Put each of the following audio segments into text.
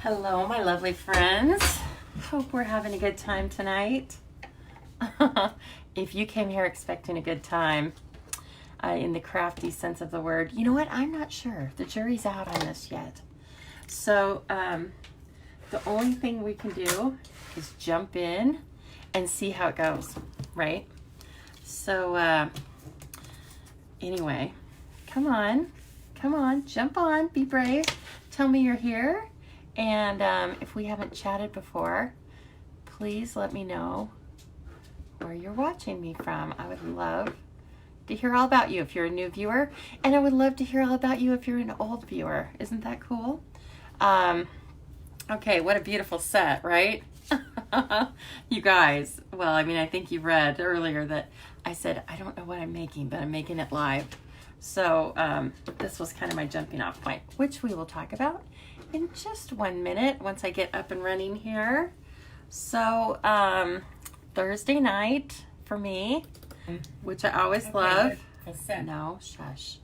Hello, my lovely friends. Hope we're having a good time tonight. If you came here expecting a good time, in the crafty sense of the word, you know what? I'm not sure. The jury's out on this yet. So, the only thing we can do is jump in and see how it goes, right? So, anyway, come on, jump on, be brave. Tell me you're here. And if we haven't chatted before, please let me know where you're watching me from. I would love to hear all about you if you're a new viewer, and I would love to hear all about you if you're an old viewer. Isn't that cool? Okay, what a beautiful set, right? You guys, well, I mean, I think you read earlier that I said, I don't know what I'm making, but I'm making it live. So this was kind of my jumping off point, which we will talk about in just 1 minute once I get up and running here. So Thursday night for me, which I always love. No, shush.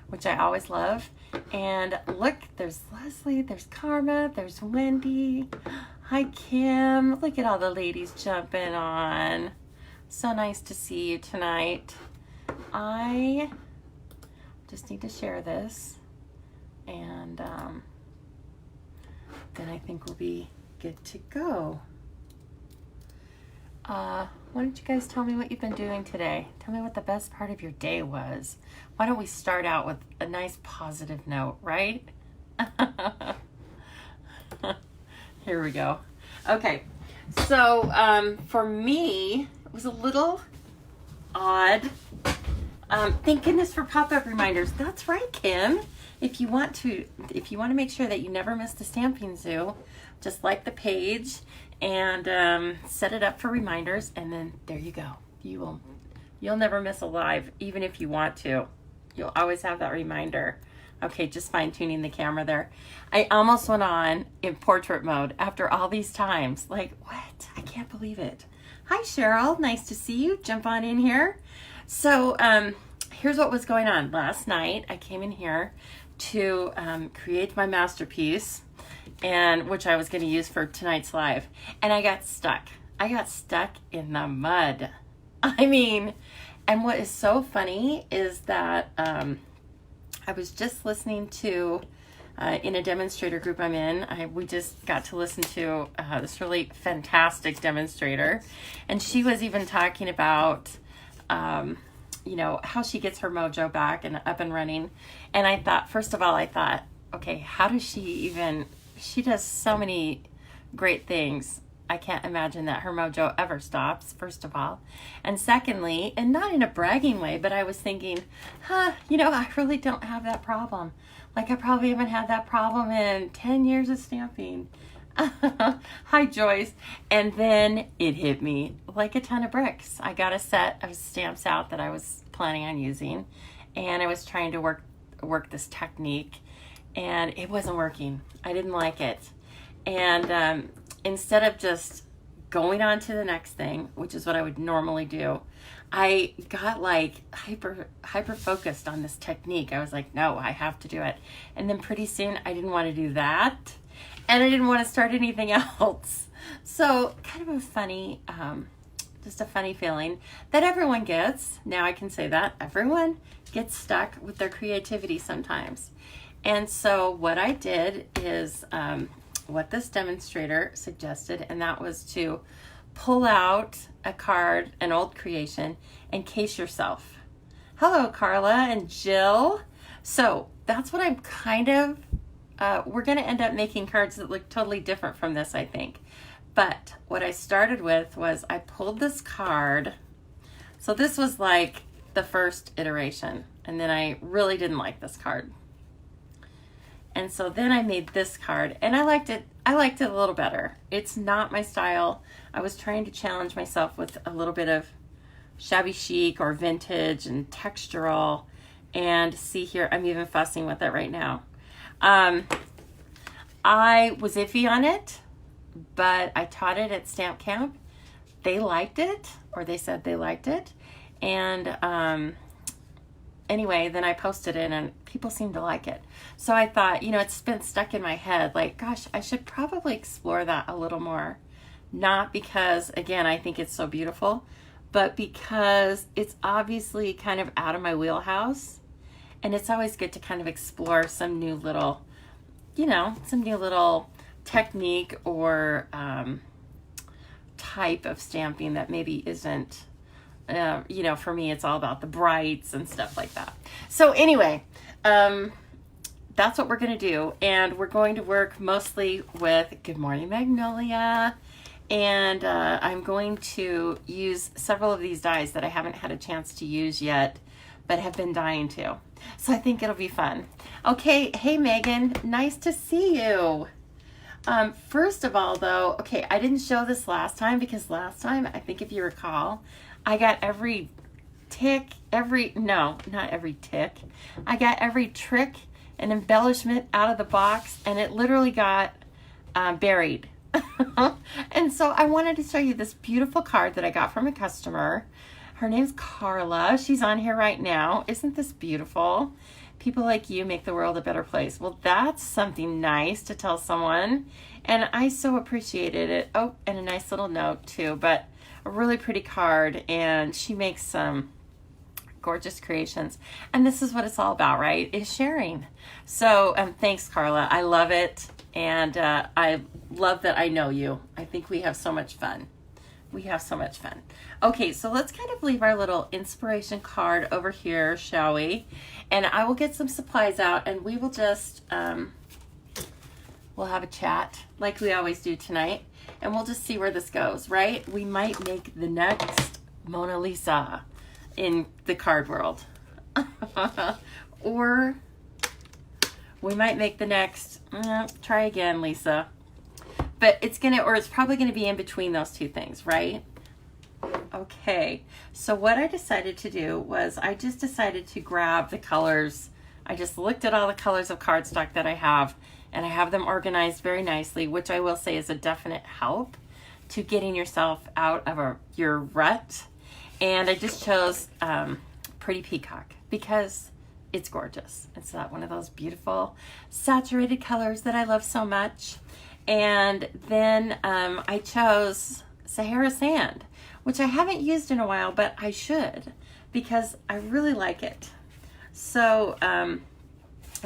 Which I always love. And look, there's Leslie, there's Karma, there's Wendy. Hi, Kim. Look at all the ladies jumping on. So nice to see you tonight. I just need to share this, and then I think we'll be good to go. Why don't you guys tell me what you've been doing today? Tell me what the best part of your day was. Why don't we start out with a nice positive note, right? Here we go. Okay, so for me, it was a little odd. Thank goodness for pop-up reminders. That's right, Kim. If you want to make sure that you never miss the Stamping Zoo, just like the page and set it up for reminders, and then there you go. You'll never miss a live, even if you want to. You'll always have that reminder. Okay, just fine-tuning the camera there. I almost went on in portrait mode after all these times. Like, what? I can't believe it. Hi, Cheryl. Nice to see you. Jump on in here. So here's what was going on. Last night, I came in here to create my masterpiece, and which I was going to use for tonight's live. And I got stuck. I got stuck in the mud. I mean, and what is so funny is that I was just listening to, in a demonstrator group I'm in, we just got to listen to this really fantastic demonstrator. And she was even talking about you know, how she gets her mojo back and up and running. And I thought, first of all, okay, how does she does so many great things. I can't imagine that her mojo ever stops, first of all. And secondly, and not in a bragging way, but I was thinking, you know, I really don't have that problem. Like, I probably haven't had that problem in 10 years of stamping. Hi, Joyce. And then it hit me like a ton of bricks. I got a set of stamps out that I was planning on using, and I was trying to work this technique, and it wasn't working. I didn't like it. And instead of just going on to the next thing, which is what I would normally do, I got like hyper focused on this technique. I was like, no, I have to do it. And then pretty soon I didn't want to do that. And I didn't want to start anything else. So kind of a funny, just a funny feeling that everyone gets. Now I can say that. Everyone gets stuck with their creativity sometimes. And so what I did is what this demonstrator suggested, and that was to pull out a card, an old creation, and case yourself. Hello, Carla and Jill. So that's what I'm kind of we're going to end up making cards that look totally different from this, I think. But what I started with was I pulled this card. So this was like the first iteration. And then I really didn't like this card. And so then I made this card. And I liked it a little better. It's not my style. I was trying to challenge myself with a little bit of shabby chic or vintage and textural. And see here, I'm even fussing with it right now. I was iffy on it, but I taught it at Stamp Camp. They liked it, or they said they liked it. And anyway, then I posted it and people seemed to like it. So I thought, you know, it's been stuck in my head, like, gosh, I should probably explore that a little more. Not because, again, I think it's so beautiful, but because it's obviously kind of out of my wheelhouse. And it's always good to kind of explore some new little, you know, some new little technique or type of stamping that maybe isn't, you know, for me, it's all about the brights and stuff like that. So anyway, that's what we're going to do. And we're going to work mostly with Good Morning Magnolia. And I'm going to use several of these dies that I haven't had a chance to use yet, but have been dying to. So I think it'll be fun. Okay, hey Megan, nice to see you. First of all though, okay, I didn't show this last time because last time, I think if you recall, I got every tick, not every tick. I got every trick and embellishment out of the box and it literally got buried. And so I wanted to show you this beautiful card that I got from a customer. Her name's Carla. She's on here right now. Isn't this beautiful? People like you make the world a better place. Well, that's something nice to tell someone. And I so appreciated it. Oh, and a nice little note too, but a really pretty card. And she makes some gorgeous creations. And this is what it's all about, right? Is sharing. So thanks, Carla. I love it. And I love that I know you. I think we have so much fun. We have so much fun. Okay, so let's kind of leave our little inspiration card over here, shall we? And I will get some supplies out and we will just, we'll have a chat like we always do tonight. And we'll just see where this goes, right? We might make the next Mona Lisa in the card world. Or we might make the next, try again, Lisa. But it's probably gonna be in between those two things, right? Okay, so what I decided to do was I just decided to grab the colors. I just looked at all the colors of cardstock that I have, and I have them organized very nicely, which I will say is a definite help to getting yourself out of your rut. And I just chose Pretty Peacock because it's gorgeous. It's not one of those beautiful saturated colors that I love so much. And then I chose Sahara Sand, which I haven't used in a while, but I should because I really like it. So, and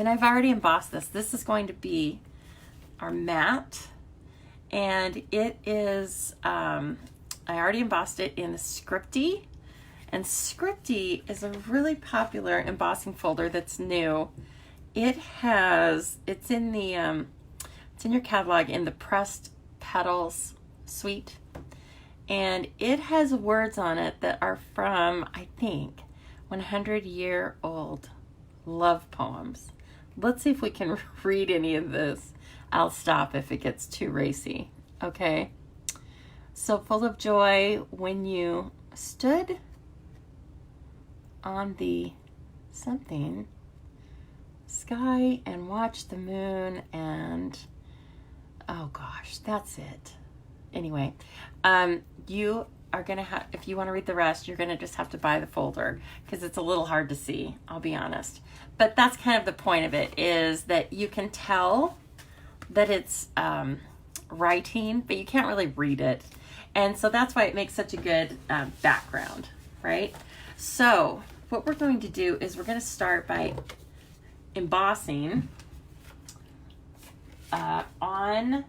I've already embossed this. This is going to be our matte, and it is, I already embossed it in the Scripty, and Scripty is a really popular embossing folder that's new. It's in the, it's in your catalog in the Pressed Petals suite, and it has words on it that are from, I think, 100-year-old love poems. Let's see if we can read any of this. I'll stop if it gets too racy, okay? So full of joy when you stood on the something sky and watched the moon and oh gosh, that's it. Anyway, you are gonna have, if you want to read the rest, you're gonna just have to buy the folder because it's a little hard to see, I'll be honest. But that's kind of the point of it, is that you can tell that it's writing, but you can't really read it. And so that's why it makes such a good background, right? So what we're going to do is we're going to start by embossing on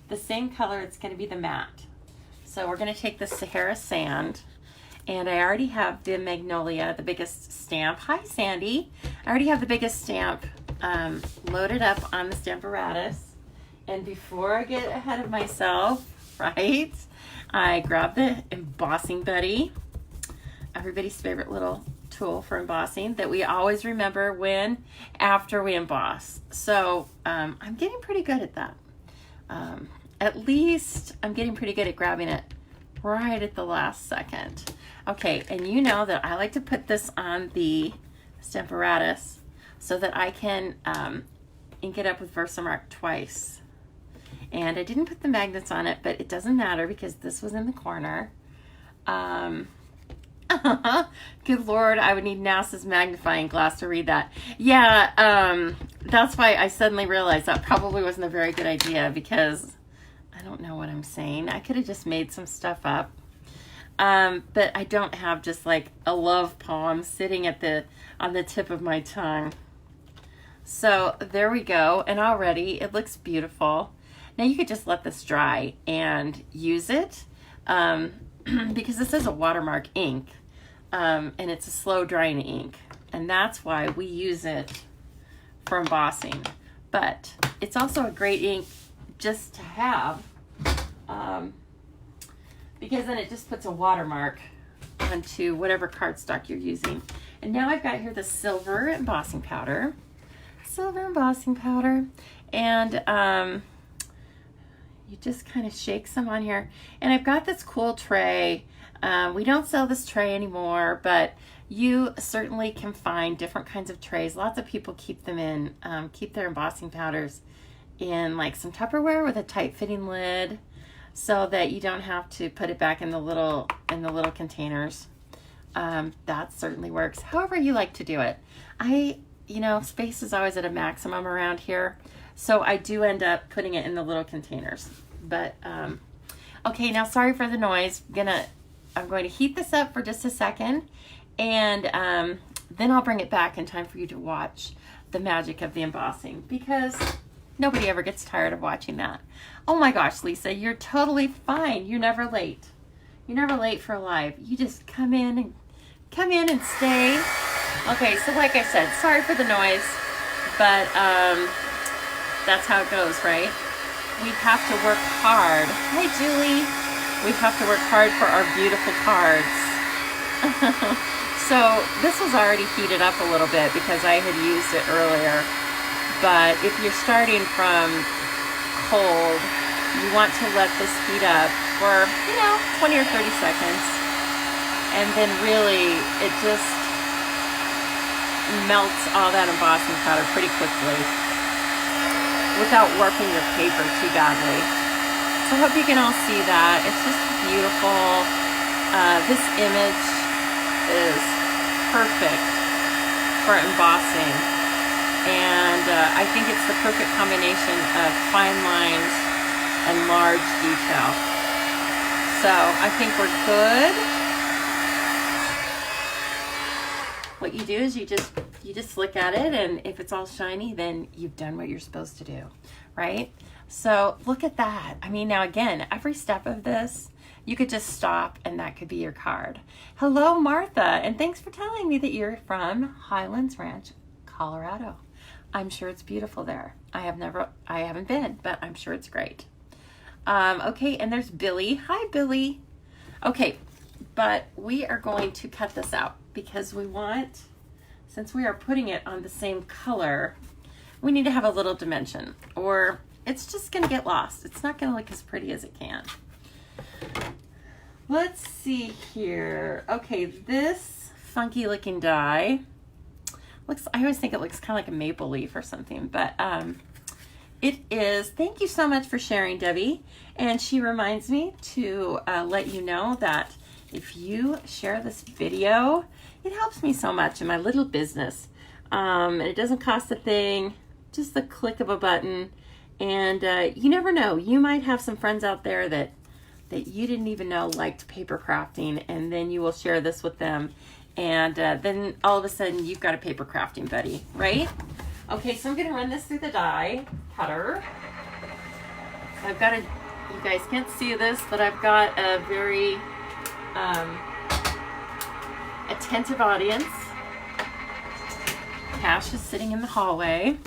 the same color. It's going to be the matte. So we're going to take the Sahara Sand, and I already have the Magnolia, the biggest stamp. Hi, Sandy. I already have the biggest stamp loaded up on the Stamparatus. And before I get ahead of myself, right, I grab the embossing buddy, everybody's favorite little tool for embossing that we always remember after we emboss. So I'm getting pretty good at that. At least I'm getting pretty good at grabbing it right at the last second. Okay, and you know that I like to put this on the Stamparatus so that I can ink it up with Versamark twice. And I didn't put the magnets on it, but it doesn't matter because this was in the corner. Good Lord, I would need NASA's magnifying glass to read that. Yeah, that's why I suddenly realized that probably wasn't a very good idea, because I don't know what I'm saying. I could have just made some stuff up. But I don't have just like a love poem sitting on the tip of my tongue. So there we go. And already it looks beautiful. Now you could just let this dry and use it. Because this is a watermark ink. And it's a slow drying ink. And that's why we use it for embossing. But it's also a great ink just to have. Because then it just puts a watermark onto whatever cardstock you're using. And now I've got here the silver embossing powder. And you just kind of shake some on here. And I've got this cool tray. We don't sell this tray anymore, but you certainly can find different kinds of trays. Lots of people keep them in, keep their embossing powders in like some Tupperware with a tight fitting lid, so that you don't have to put it back in the little containers. That certainly works. However you like to do it. Space is always at a maximum around here, so I do end up putting it in the little containers. But okay, now sorry for the noise. I'm going to heat this up for just a second, and then I'll bring it back in time for you to watch the magic of the embossing, because nobody ever gets tired of watching that. Oh my gosh, Lisa, you're totally fine. You're never late. You're never late for a live. You just come in and stay. Okay, so like I said, sorry for the noise, but that's how it goes, right? We have to work hard. Hi, Julie. We have to work hard for our beautiful cards. So this was already heated up a little bit because I had used it earlier. But if you're starting from cold, you want to let this heat up for, 20 or 30 seconds. And then really, it just melts all that embossing powder pretty quickly without warping your paper too badly. So I hope you can all see that. It's just beautiful. This image is perfect for embossing. And I think it's the perfect combination of fine lines and large detail. So I think we're good. What you do is you just look at it, and if it's all shiny, then you've done what you're supposed to do, right? So look at that. I mean, now again, every step of this, you could just stop and that could be your card. Hello, Martha, and thanks for telling me that you're from Highlands Ranch, Colorado. I'm sure it's beautiful there. I haven't been, but I'm sure it's great. Okay, and there's Billy. Hi, Billy. Okay, but we are going to cut this out because we want, since we are putting it on the same color, we need to have a little dimension, or it's just going to get lost. It's not going to look as pretty as it can. Let's see here. Okay, this funky looking die looks, I always think it looks kind of like a maple leaf or something, but it is. Thank you so much for sharing, Debbie. And she reminds me to let you know that if you share this video, it helps me so much in my little business. And it doesn't cost a thing, just the click of a button. And you never know, you might have some friends out there that you didn't even know liked paper crafting, and then you will share this with them. And then all of a sudden you've got a paper crafting buddy, right? Okay, so I'm gonna run this through the die cutter. I've got you guys can't see this, but I've got a very attentive audience. Cash is sitting in the hallway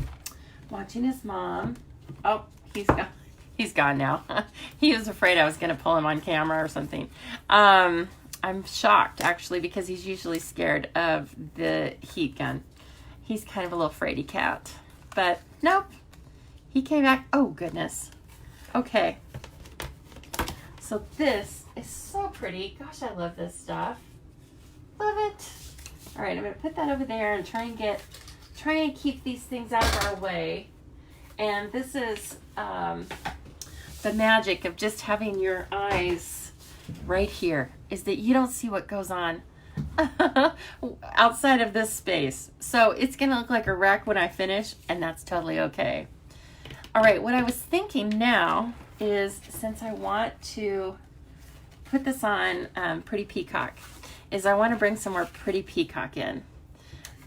watching his mom. Oh, he's gone now. He was afraid I was gonna pull him on camera or something. I'm shocked actually, because he's usually scared of the heat gun. He's kind of a little fraidy cat, but nope, he came back. Oh goodness. Okay, so this is so pretty. Gosh, I love this stuff. Love it. All right, I'm gonna put that over there and try and keep these things out of our way. And this is the magic of just having your eyes right here, is that you don't see what goes on outside of this space. So it's going to look like a wreck when I finish, and that's totally okay. All right, what I was thinking now is, since I want to put this on Pretty Peacock, is I want to bring some more Pretty Peacock in.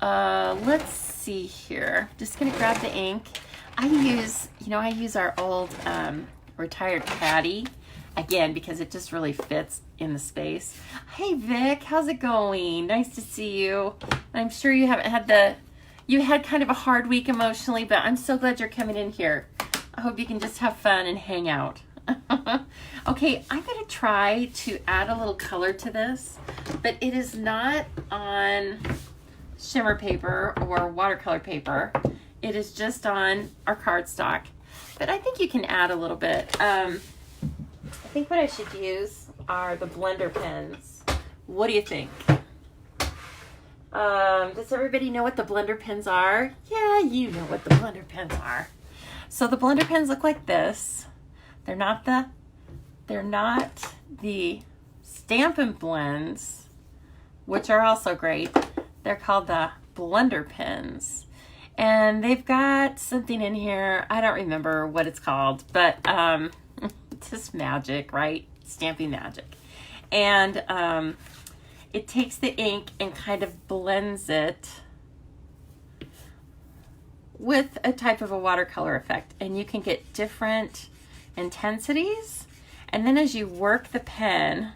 Let's see here. Just going to grab the ink. I use our old retired Caddy, again, because it just really fits in the space. Hey Vic, how's it going? Nice to see you. I'm sure you haven't had you had kind of a hard week emotionally, but I'm so glad you're coming in here. I hope you can just have fun and hang out. Okay, I'm going to try to add a little color to this, but it is not on shimmer paper or watercolor paper. It is just on our cardstock, but I think you can add a little bit. I think what I should use are the blender pens. What do you think? Does everybody know what the blender pens are? Yeah, you know what the blender pens are. So the blender pens look like this. They're not the Stampin' Blends, which are also great. They're called the blender pens. And they've got something in here. I don't remember what it's called, but it's just magic, right? Stamping magic. And it takes the ink and kind of blends it with a type of a watercolor effect. And you can get different intensities. And then as you work the pen,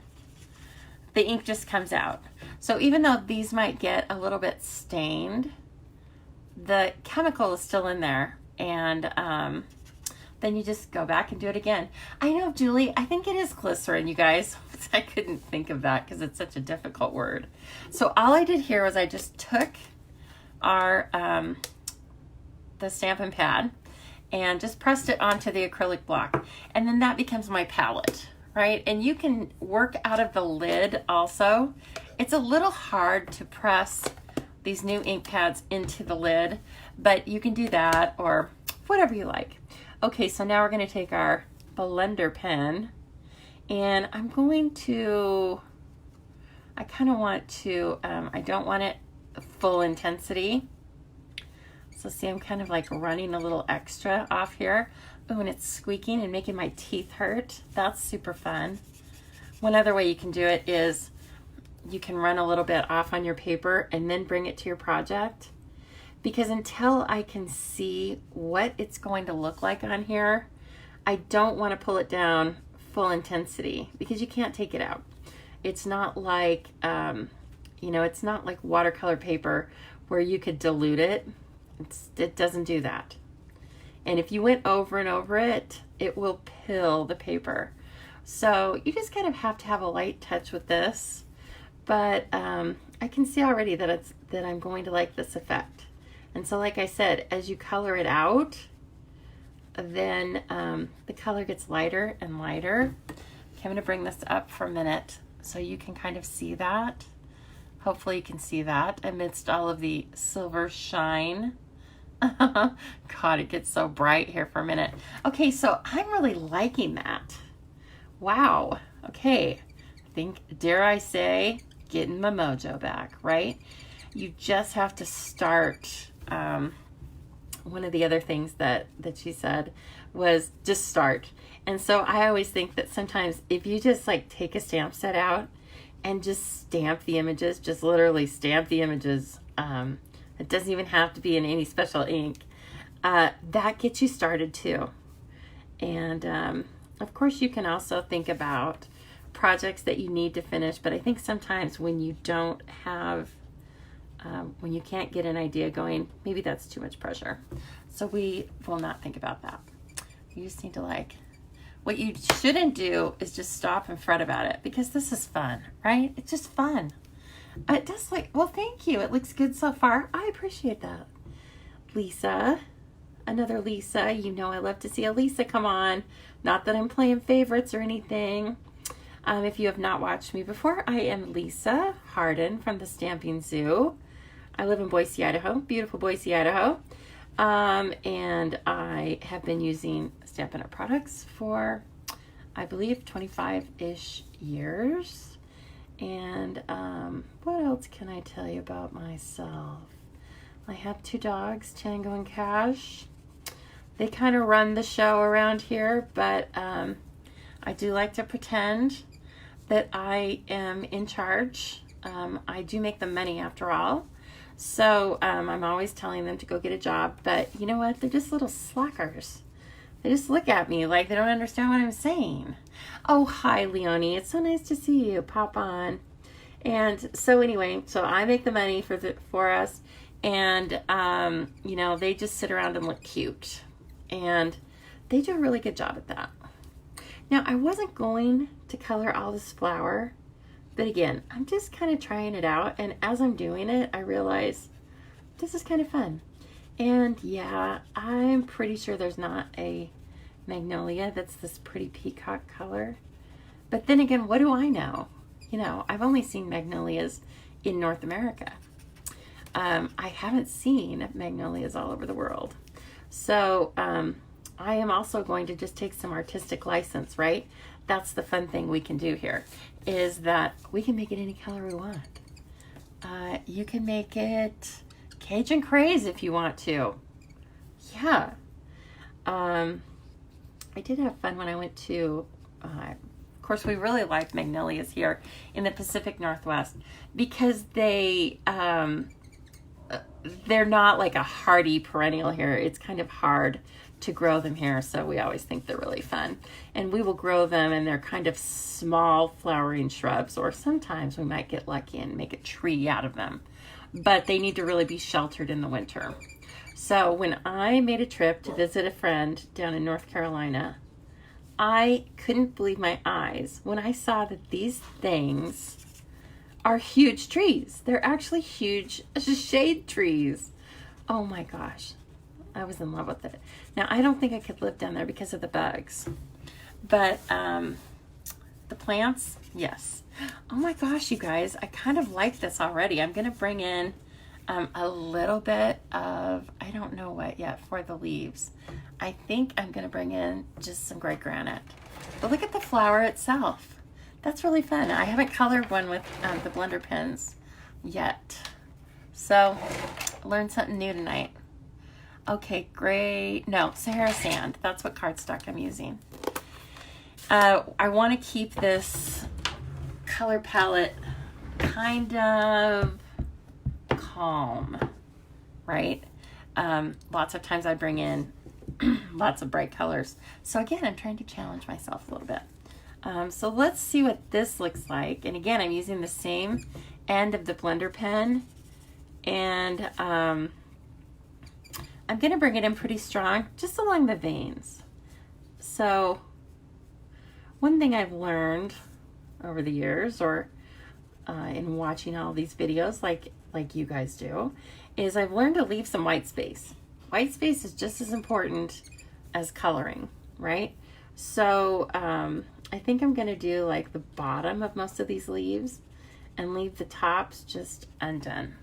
the ink just comes out. So even though these might get a little bit stained, the chemical is still in there, and then you just go back and do it again. I know, Julie, I think it is glycerin, you guys. I couldn't think of that because it's such a difficult word. So all I did here was I just took our the Stampin' Pad and just pressed it onto the acrylic block, and then that becomes my palette, right? And you can work out of the lid also. It's a little hard to press these new ink pads into the lid, but you can do that or whatever you like. Okay, so now we're going to take our blender pen, and I'm going to, I kind of want to, I don't want it full intensity. So see, I'm kind of like running a little extra off here. Oh, and it's squeaking and making my teeth hurt. That's super fun. One other way you can do it is you can run a little bit off on your paper and then bring it to your project. Because until I can see what it's going to look like on here, I don't want to pull it down full intensity because you can't take it out. It's not like, it's not like watercolor paper where you could dilute it. It doesn't do that. And if you went over and over it, it will pill the paper. So you just kind of have to have a light touch with this. But I can see already that I'm going to like this effect. And so like I said, as you color it out, then the color gets lighter and lighter. Okay, I'm going to bring this up for a minute so you can kind of see that. Hopefully you can see that amidst all of the silver shine. God, it gets so bright here for a minute. Okay, so I'm really liking that. Wow. Okay, I think, dare I say, getting my mojo back, right? You just have to start. One of the other things that she said was just start. And so I always think that sometimes if you just like take a stamp set out and just stamp the images, just literally stamp the images, it doesn't even have to be in any special ink, that gets you started too. And of course you can also think about projects that you need to finish, but I think sometimes when you don't have, when you can't get an idea going, maybe that's too much pressure. So we will not think about that. You just need to what you shouldn't do is just stop and fret about it, because this is fun, right? It's just fun. It does well, thank you. It looks good so far. I appreciate that. Lisa, another Lisa. You know I love to see a Lisa come on. Not that I'm playing favorites or anything. If you have not watched me before, I am Lisa Hardin from the Stamping Zoo. I live in Boise, Idaho, beautiful Boise, Idaho. And I have been using Stampin' Up! Products for, I believe, 25-ish years. And what else can I tell you about myself? I have 2 dogs, Tango and Cash. They kind of run the show around here, but I do like to pretend that I am in charge. I do make them money after all. So I'm always telling them to go get a job, but you know what? They're just little slackers. They just look at me like they don't understand what I'm saying. Oh, hi, Leonie. It's so nice to see you. Pop on. And so anyway, so I make the money for us, and you know, they just sit around and look cute, and they do a really good job at that. Now, I wasn't going to color all this flower, but again, I'm just kind of trying it out, and as I'm doing it, I realize this is kind of fun. And yeah, I'm pretty sure there's not a magnolia that's this pretty peacock color. But then again, what do I know? You know, I've only seen magnolias in North America. I haven't seen magnolias all over the world. So I am also going to just take some artistic license, right? That's the fun thing we can do here, is that we can make it any color we want. You can make it Cajun craze if you want to. Yeah. I did have fun when I went to, of course, we really like magnolias here in the Pacific Northwest because they're not like a hardy perennial here. It's kind of hard to grow them here, so we always think they're really fun. And we will grow them, and they're kind of small flowering shrubs, or sometimes we might get lucky and make a tree out of them. But they need to really be sheltered in the winter. So when I made a trip to visit a friend down in North Carolina, I couldn't believe my eyes when I saw that these things are huge trees. They're actually huge shade trees. Oh my gosh. I was in love with it. Now, I don't think I could live down there because of the bugs. But the plants, yes. Oh my gosh, you guys, I kind of like this already. I'm going to bring in a little bit of, I don't know what yet, for the leaves. I think I'm going to bring in just some gray granite. But look at the flower itself. That's really fun. I haven't colored one with the blender pens yet. So, learned something new tonight. Okay, great. No, Sahara sand. That's what cardstock I'm using. I want to keep this color palette kind of calm, right? Lots of times I bring in lots of bright colors. So again, I'm trying to challenge myself a little bit. So let's see what this looks like. And again, I'm using the same end of the blender pen, and I'm going to bring it in pretty strong, just along the veins. So one thing I've learned over the years, or in watching all these videos like you guys do, is I've learned to leave some white space. White space is just as important as coloring, right? So I think I'm going to do like the bottom of most of these leaves and leave the tops just undone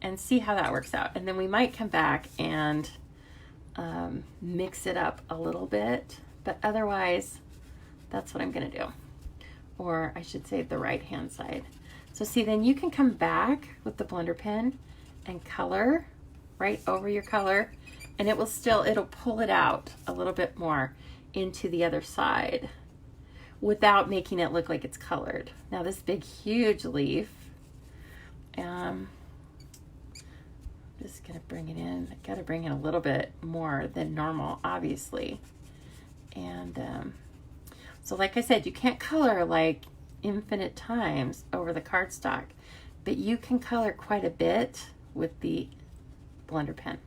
and see how that works out. And then we might come back and mix it up a little bit, but otherwise that's what I'm going to do. Or I should say the right hand side. So see, then you can come back with the blender pen and color right over your color, and it will still, it'll pull it out a little bit more into the other side without making it look like it's colored. Now this big huge leaf, just gonna bring it in. I gotta bring in a little bit more than normal, obviously. And so like I said, you can't color like infinite times over the cardstock, but you can color quite a bit with the blender pen.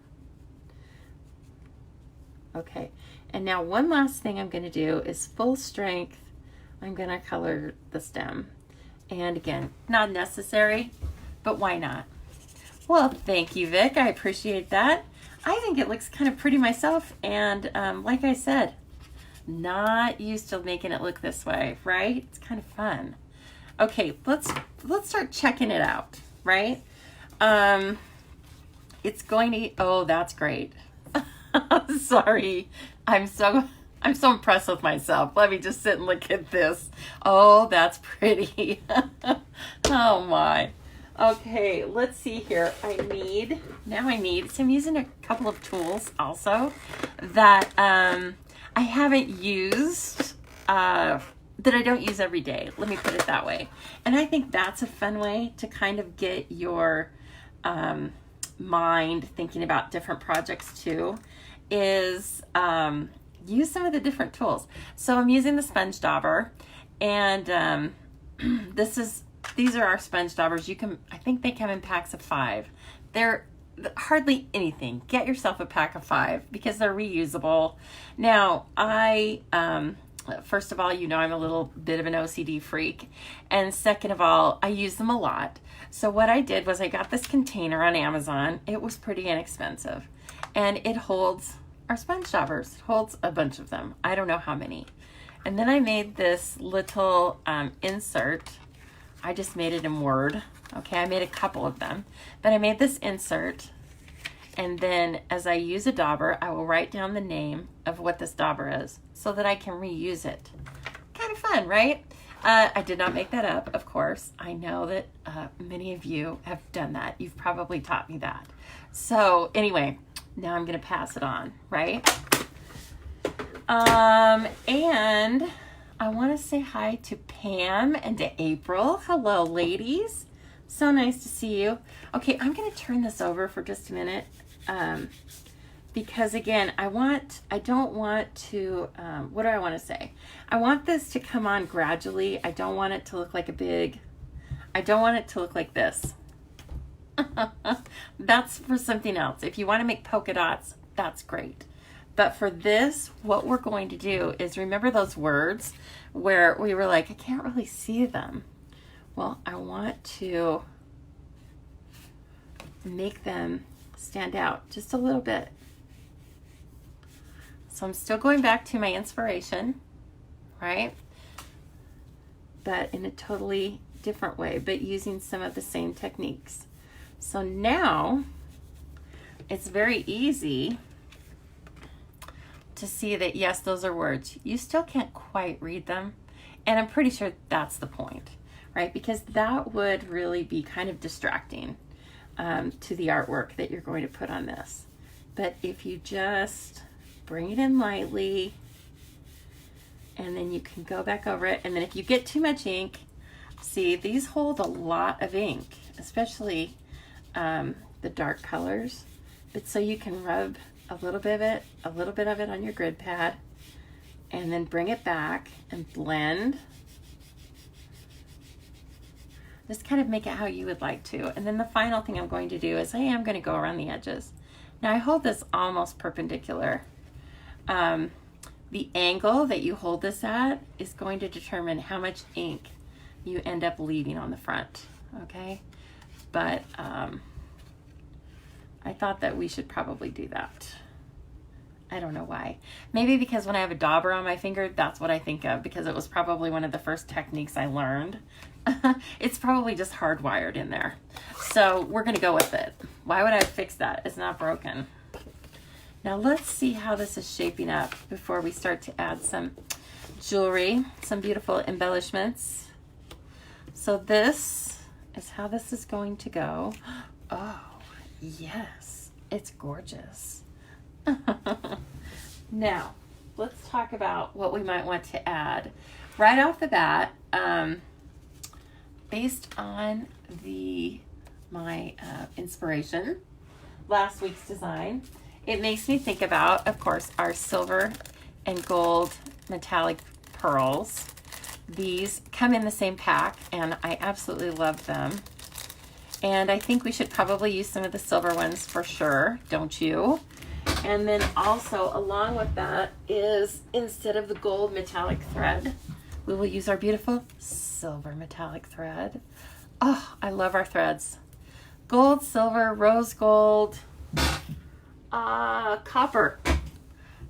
Okay, and now one last thing I'm going to do is full strength. I'm going to color the stem. And again, not necessary, but why not? Well, thank you, Vic. I appreciate that. I think it looks kind of pretty myself, and like I said, not used to making it look this way, right? It's kind of fun. Okay, let's start checking it out, right? It's going to, oh, that's great. Sorry. I'm so I'm so impressed with myself. Let me just sit and look at this. Oh, that's pretty. Oh my. Okay, let's see here. So I'm using a couple of tools also that I haven't used, that I don't use every day. Let me put it that way. And I think that's a fun way to kind of get your mind thinking about different projects too, is use some of the different tools. So I'm using the sponge dauber, and these are our sponge daubers. I think they come in packs of 5. They're hardly anything. Get yourself a pack of 5 because they're reusable. Now, first of all, I'm a little bit of an OCD freak. And second of all, I use them a lot. So what I did was I got this container on Amazon. It was pretty inexpensive. And it holds our sponge daubers. It holds a bunch of them. I don't know how many. And then I made this little insert. I just made it in Word. Okay, I made a couple of them. But I made this insert. And then as I use a dauber, I will write down the name of what this dauber is so that I can reuse it. Kind of fun, right? I did not make that up, of course. I know that many of you have done that. You've probably taught me that. So anyway, now I'm going to pass it on, right? And I want to say hi to Pam and to April. Hello, ladies. So nice to see you. Okay, I'm going to turn this over for just a minute. Because again, what do I want to say? I want this to come on gradually. I don't want it to look like I don't want it to look like this. That's for something else. If you want to make polka dots, that's great. But for this, what we're going to do is, remember those words where we were like, I can't really see them. Well, I want to make them stand out just a little bit. So I'm still going back to my inspiration, right? But in a totally different way, but using some of the same techniques. So now it's very easy to see that, yes, those are words. You still can't quite read them. And I'm pretty sure that's the point, right? Because that would really be kind of distracting to the artwork that you're going to put on this. But if you just bring it in lightly, and then you can go back over it. And then if you get too much ink, see, these hold a lot of ink, especially the dark colors. But so you can rub a little bit of it on your grid pad, and then bring it back and blend. Just kind of make it how you would like to. And then the final thing I'm going to do is I am going to go around the edges. Now I hold this almost perpendicular. The angle that you hold this at is going to determine how much ink you end up leaving on the front, okay? But I thought that we should probably do that. I don't know why. Maybe because when I have a dauber on my finger, that's what I think of, because it was probably one of the first techniques I learned. It's probably just hardwired in there. So we're going to go with it. Why would I fix that? It's not broken. Now let's see how this is shaping up before we start to add some jewelry, some beautiful embellishments. So this is how this is going to go. Oh, yes, it's gorgeous. Now, let's talk about what we might want to add. Right off the bat, based on my inspiration, last week's design, it makes me think about, of course, our silver and gold metallic pearls. These come in the same pack, and I absolutely love them. And I think we should probably use some of the silver ones for sure, don't you? And then also, along with that is, instead of the gold metallic thread, we will use our beautiful silver metallic thread. Oh, I love our threads. Gold, silver, rose gold, copper.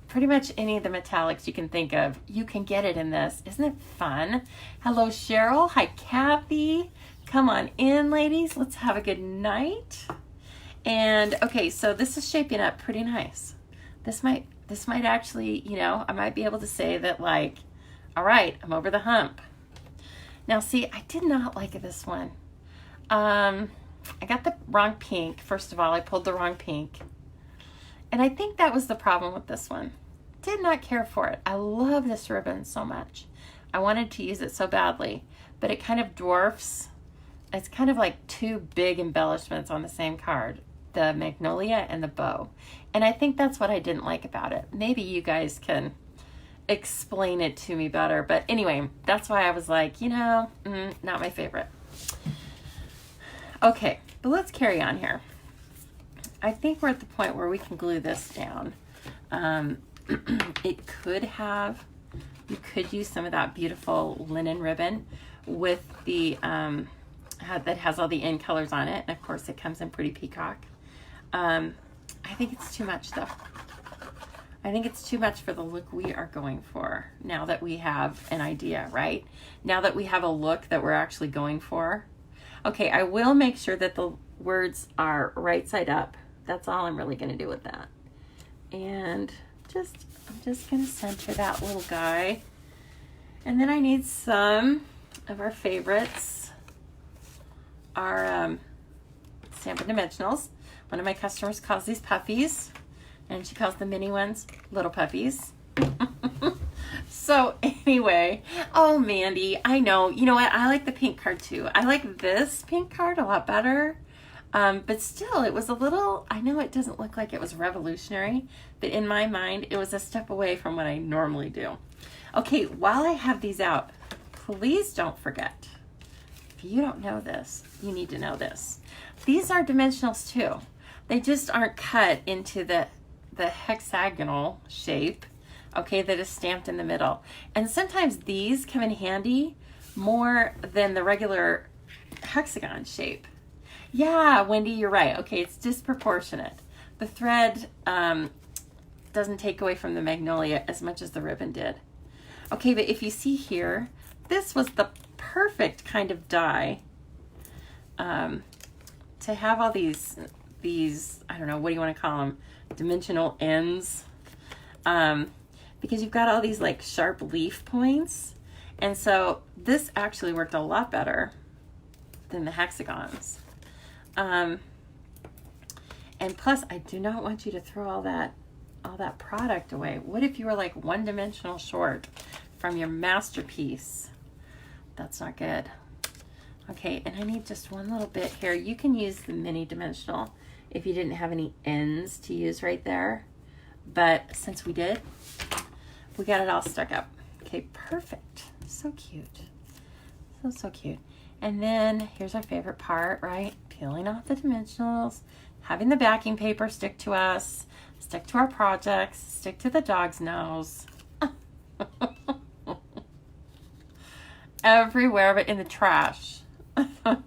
Pretty much any of the metallics you can think of, you can get it in this. Isn't it fun? Hello, Cheryl. Hi, Kathy. Come on in, ladies. Let's have a good night. And okay, so this is shaping up pretty nice. This might this might actually, you know, I might be able to say that, like, all right, I'm over the hump. Now, see, I did not like this one. I got the wrong pink. First of all, I pulled the wrong pink. And I think that was the problem with this one. Did not care for it. I love this ribbon so much. I wanted to use it so badly, but it kind of dwarfs. It's kind of like two big embellishments on the same card, the magnolia and the bow. And I think that's what I didn't like about it. Maybe you guys can explain it to me better. But anyway, that's why I was like, you know, not my favorite. Okay, but let's carry on here. I think we're at the point where we can glue this down. It could have, you could use some of that beautiful linen ribbon with the, that has all the end colors on it. And of course it comes in pretty peacock. I think it's too much though. I think it's too much for the look we are going for now that we have an idea, right? Now that we have a look that we're actually going for. Okay, I will make sure that the words are right side up. That's all I'm really going to do with that. And I'm just going to center that little guy. And then I need some of our favorites, our Stampin' Dimensionals. One of my customers calls these puffies, and she calls the mini ones little puppies. So anyway, oh, Mandy, I know. You know what? I like the pink card too. I like this pink card a lot better. But still, it was a little, I know it doesn't look like it was revolutionary, but in my mind, it was a step away from what I normally do. Okay, while I have these out, please don't forget, if you don't know this, you need to know this. These are dimensionals too. They just aren't cut into the hexagonal shape, okay, that is stamped in the middle. And sometimes these come in handy more than the regular hexagon shape. Yeah, Wendy, you're right. Okay, it's disproportionate. The thread doesn't take away from the magnolia as much as the ribbon did. Okay, but if you see here, this was the perfect kind of die to have all these, I don't know, what do you want to call them? Dimensional ends. Because you've got all these like sharp leaf points. And so this actually worked a lot better than the hexagons. And plus, I do not want you to throw all that product away. What if you were like one dimensional short from your masterpiece? That's not good. Okay, and I need just one little bit here. You can use the mini dimensional if you didn't have any ends to use right there. But since we did, we got it all stuck up. Okay, perfect. So cute. So cute. And then here's our favorite part, right? Peeling off the dimensionals, having the backing paper stick to us, stick to our projects, stick to the dog's nose. Everywhere, but in the trash. I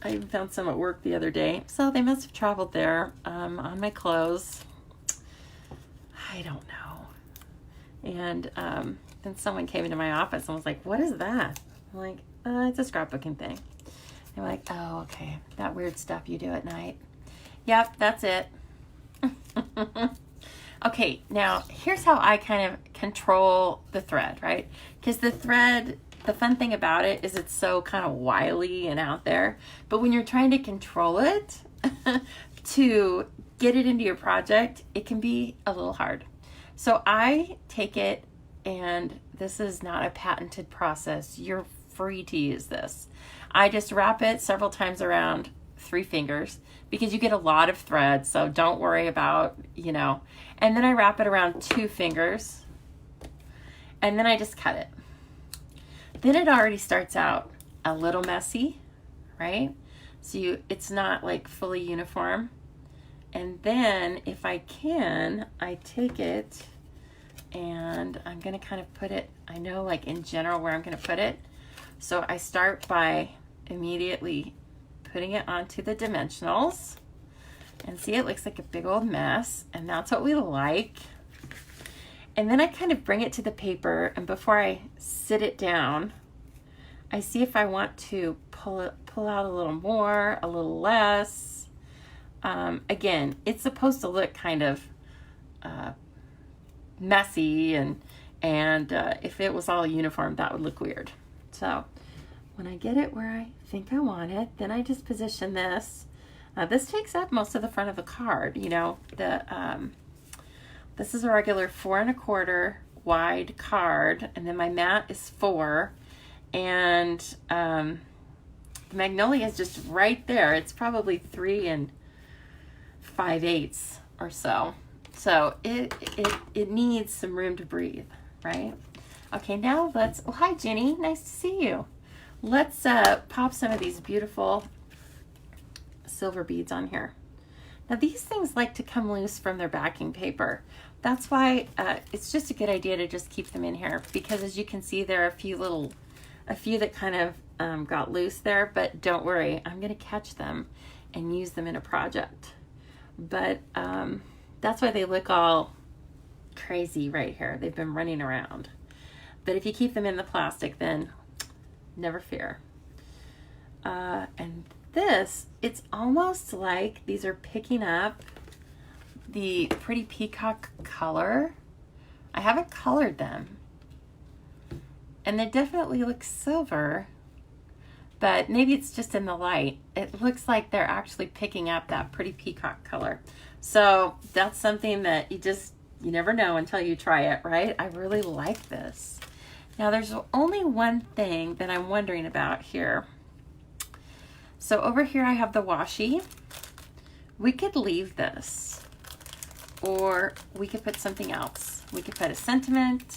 even found some at work the other day. So they must have traveled there on my clothes. I don't know. And then someone came into my office and was like, what is that? I'm like, it's a scrapbooking thing. They're like, oh, okay. That weird stuff you do at night. Yep, that's it. Okay, now here's how I kind of control the thread, right? Because the thread, the fun thing about it is it's so kind of wily and out there. But when you're trying to control it to get it into your project, it can be a little hard. So I take it, and this is not a patented process. You're free to use this. I just wrap it several times around 3 fingers because you get a lot of thread, so don't worry about, you know. And then I wrap it around 2 fingers, and then I just cut it. Then it already starts out a little messy, right? So it's not like fully uniform. And then if I can, I take it and I'm gonna kind of put it, I know like in general where I'm gonna put it. So I start by immediately putting it onto the dimensionals, and see, it looks like a big old mess, and that's what we like. And then I kind of bring it to the paper, and before I sit it down, I see if I want to pull out a little more, a little less. Again, it's supposed to look kind of messy, and if it was all uniform, that would look weird. So when I get it where I think I want it, then I just position this. This takes up most of the front of the card. You know, this is a regular 4 1/4 wide card, and then my mat is 4, and the magnolia is just right there. It's probably 3 5/8 or so. So it needs some room to breathe, right? Okay, now let's, oh, hi Jenny, nice to see you. Let's pop some of these beautiful silver beads on here. Now these things like to come loose from their backing paper. That's why it's just a good idea to just keep them in here, because as you can see, there are a few that kind of got loose there, but don't worry, I'm gonna catch them and use them in a project. But that's why they look all crazy right here. They've been running around. But if you keep them in the plastic, then never fear. And this, it's almost like these are picking up the pretty peacock color. I haven't colored them. And they definitely look silver, but maybe it's just in the light. It looks like they're actually picking up that pretty peacock color. So that's something that you never know until you try it, right? I really like this. Now there's only one thing that I'm wondering about here. So over here I have the washi. We could leave this, or we could put something else. We could put a sentiment.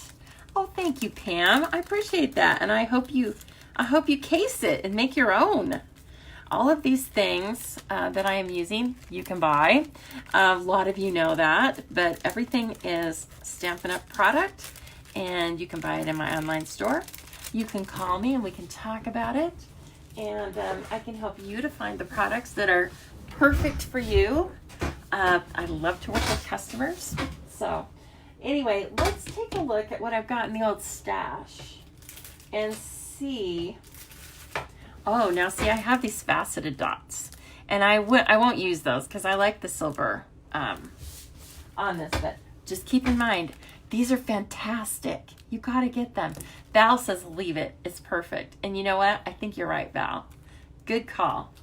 Oh, thank you, Pam. I appreciate that. And I hope you case it and make your own. All of these things that I am using, you can buy. A lot of you know that, but everything is Stampin' Up! Product, and you can buy it in my online store. You can call me and we can talk about it, and I can help you to find the products that are perfect for you. I love to work with customers. So anyway, let's take a look at what I've got in the old stash and see. Oh, now see, I have these faceted dots, and I won't use those because I like the silver on this, but just keep in mind, these are fantastic. You got to get them. Val says leave it. It's perfect. And you know what? I think you're right, Val. Good call.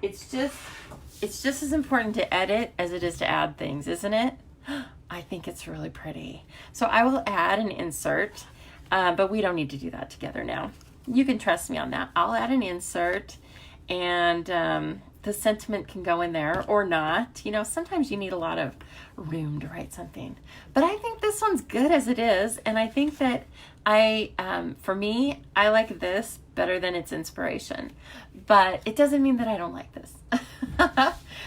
It's just as important to edit as it is to add things, isn't it? I think it's really pretty. So I will add an insert, but we don't need to do that together now. You can trust me on that. I'll add an insert, and the sentiment can go in there or not. You know, sometimes you need a lot of room to write something. But I think this one's good as it is, and I think that for me, I like this better than its inspiration. But it doesn't mean that I don't like this.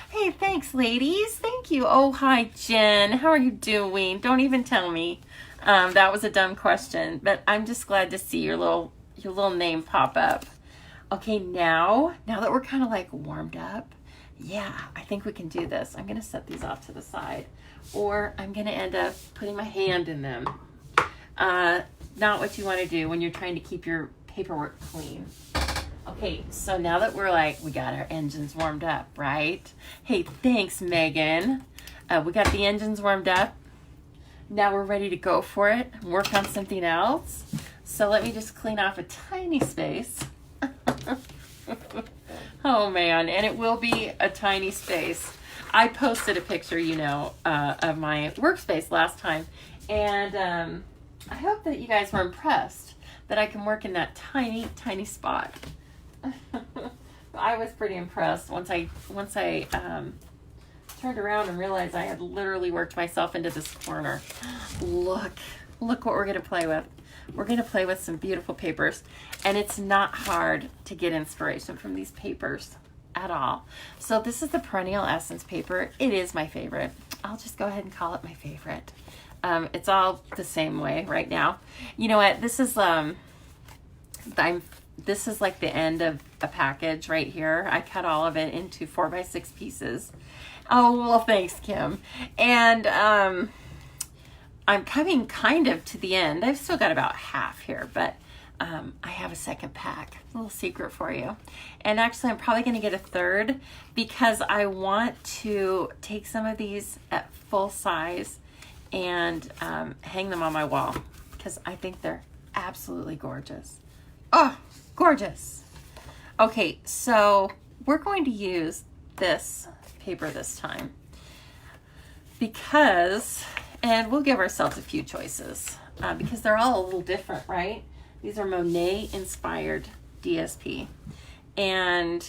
Hey, thanks, ladies. Thank you. Oh, hi, Jen. How are you doing? Don't even tell me. That was a dumb question, but I'm just glad to see your little name pop up. Okay, now that we're kind of like warmed up, yeah, I think we can do this. I'm gonna set these off to the side, or I'm gonna end up putting my hand in them. Not what you want to do when you're trying to keep your paperwork clean. Okay, so now that we got our engines warmed up, right? Hey, thanks, Megan. We got the engines warmed up. Now we're ready to go for it, work on something else. So let me just clean off a tiny space. Oh man, and it will be a tiny space. I posted a picture, of my workspace last time, and I hope that you guys were impressed that I can work in that tiny, tiny spot. I was pretty impressed once I turned around and realized I had literally worked myself into this corner. Look what we're gonna play with. We're gonna play with some beautiful papers, and it's not hard to get inspiration from these papers at all. So this is the Perennial Essence paper. It is my favorite. I'll just go ahead and call it my favorite. It's all the same way right now. You know what? This is this is like the end of a package right here. I cut all of it into 4x6 pieces. Oh, well, thanks, Kim. And I'm coming kind of to the end. I've still got about half here, but I have a second pack. A little secret for you. And actually, I'm probably going to get a third because I want to take some of these at full size and hang them on my wall because I think they're absolutely gorgeous. Oh, gorgeous. Okay, so we're going to use this paper this time because, and we'll give ourselves a few choices because they're all a little different, right? These are Monet inspired DSP. And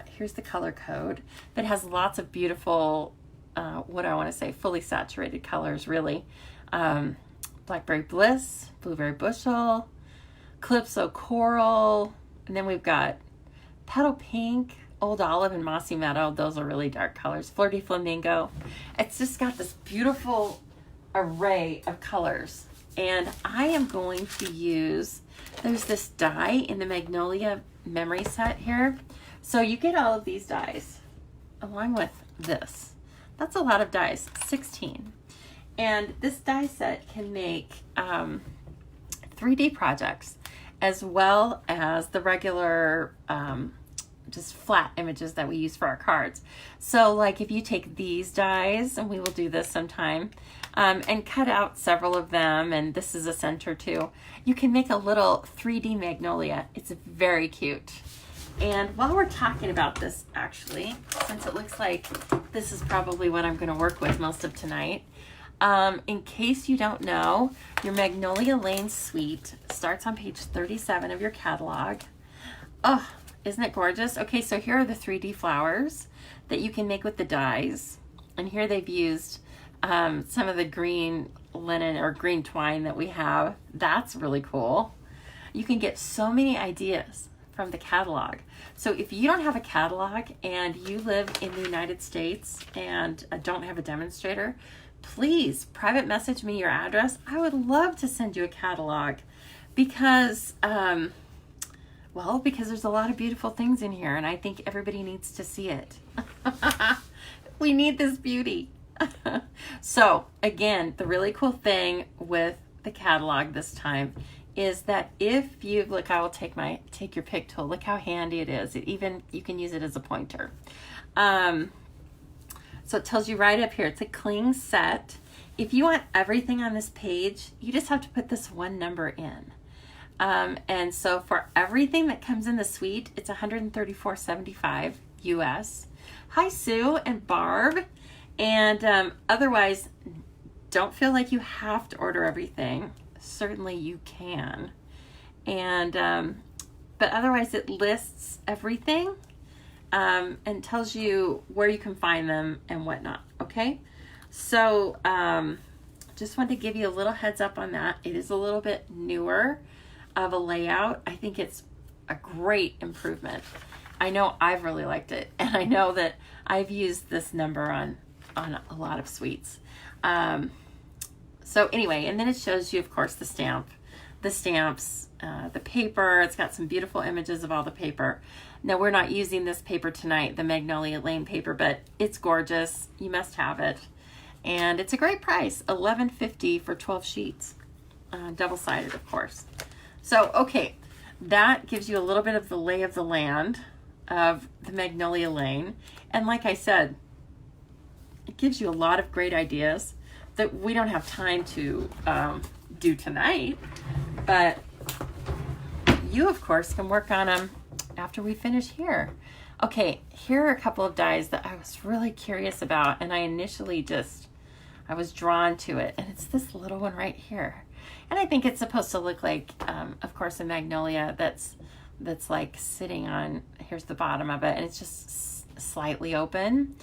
here's the color code that has lots of beautiful, what do I want to say, fully saturated colors, really. Blackberry Bliss, Blueberry Bushel, Calypso Coral, and then we've got Petal Pink, Old Olive, and Mossy Meadow. Those are really dark colors. Flirty Flamingo. It's just got this beautiful array of colors. And I am going to use, there's this die in the Magnolia memory set here. So you get all of these dies along with this. That's a lot of dies, 16. And this die set can make 3D projects as well as the regular just flat images that we use for our cards. So like if you take these dies, and we will do this sometime, and cut out several of them, and this is a center too, you can make a little 3D magnolia. It's very cute. And while we're talking about this, actually, since it looks like this is probably what I'm going to work with most of tonight, in case you don't know, your Magnolia Lane suite starts on page 37 of your catalog. Oh, isn't it gorgeous? Okay, so here are the 3D flowers that you can make with the dies. And here they've used some of the green linen or green twine that we have. That's really cool. You can get so many ideas from the catalog. So if you don't have a catalog and you live in the United States and don't have a demonstrator, please private message me your address. I would love to send you a catalog because, well, because there's a lot of beautiful things in here and I think everybody needs to see it. We need this beauty. So again, the really cool thing with the catalog this time is that if you look, I will take your pick tool. Look how handy it is. You can use it as a pointer. So it tells you right up here, it's a cling set. If you want everything on this page, you just have to put this one number in. And so for everything that comes in the suite, it's $134.75 US. Hi, Sue and Barb. And otherwise, don't feel like you have to order everything. Certainly you can. And but otherwise it lists everything and tells you where you can find them and whatnot. Okay, so just wanted to give you a little heads up on that. It is a little bit newer of a layout. I think it's a great improvement. I know I've really liked it, and I know that I've used this number on a lot of suites. So anyway, and then it shows you, of course, the stamps, the paper. It's got some beautiful images of all the paper. Now, we're not using this paper tonight, the Magnolia Lane paper, but it's gorgeous. You must have it. And it's a great price, $11.50 for 12 sheets, double-sided, of course. So, okay, that gives you a little bit of the lay of the land of the Magnolia Lane. And like I said, it gives you a lot of great ideas that we don't have time to do tonight, but you, of course, can work on them after we finish here. Okay, here are a couple of dies that I was really curious about, and I initially I was drawn to it, and it's this little one right here. And I think it's supposed to look like, of course, a magnolia that's like sitting on, here's the bottom of it, and it's just slightly open.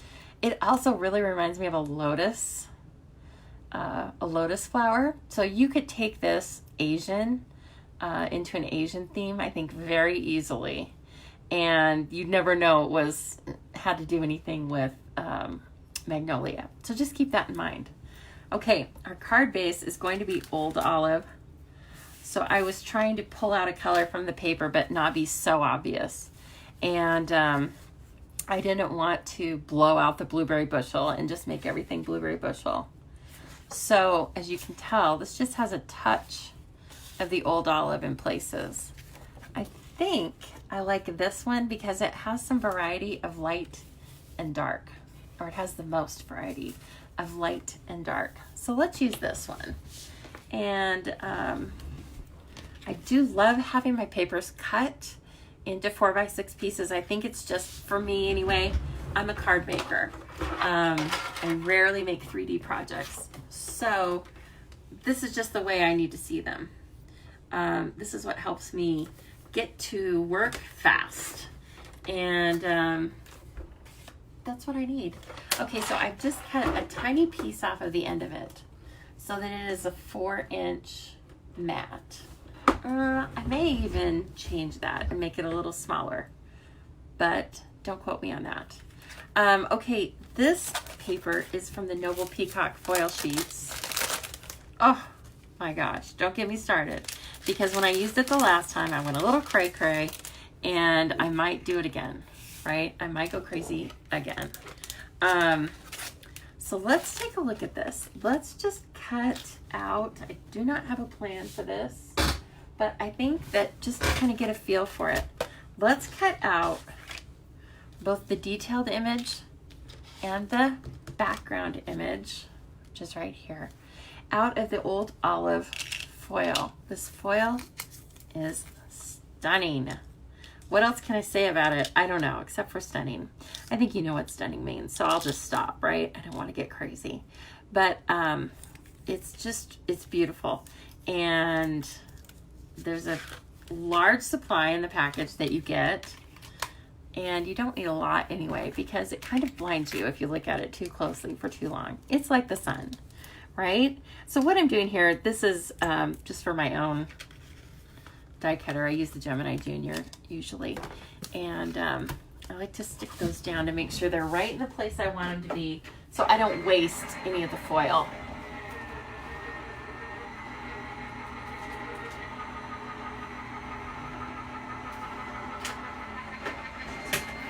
It also really reminds me of a lotus flower. So you could take this Asian into an Asian theme, I think, very easily. And you'd never know it had to do anything with magnolia. So just keep that in mind. Okay, our card base is going to be Old Olive. So I was trying to pull out a color from the paper, but not be so obvious. And I didn't want to blow out the Blueberry Bushel and just make everything Blueberry Bushel. So as you can tell, this just has a touch of the Old Olive in places. I think I like this one because it has some variety of light and dark, or it has the most variety of light and dark. So let's use this one. And I do love having my papers cut into 4x6 pieces. I think it's just, for me anyway, I'm a card maker. I rarely make 3D projects. So this is just the way I need to see them. This is what helps me get to work fast. And that's what I need. Okay, so I've just cut a tiny piece off of the end of it so that it is a 4-inch mat. I may even change that and make it a little smaller, but don't quote me on that. Okay, this paper is from the Noble Peacock foil sheets. Oh my gosh, don't get me started, because when I used it the last time, I went a little cray-cray, and I might do it again, right? I might go crazy again. So let's take a look at this. Let's just cut out, I do not have a plan for this, but I think that just to kind of get a feel for it, let's cut out both the detailed image and the background image, which is right here, out of the old olive foil. This foil is stunning. What else can I say about it? I don't know, except for stunning. I think you know what stunning means, so I'll just stop, right? I don't want to get crazy. But it's beautiful. And there's a large supply in the package that you get. And you don't need a lot anyway, because it kind of blinds you if you look at it too closely for too long. It's like the sun, right? So what I'm doing here, this is just for my own die cutter. I use the Gemini Junior usually. And I like to stick those down to make sure they're right in the place I want them to be, so I don't waste any of the foil.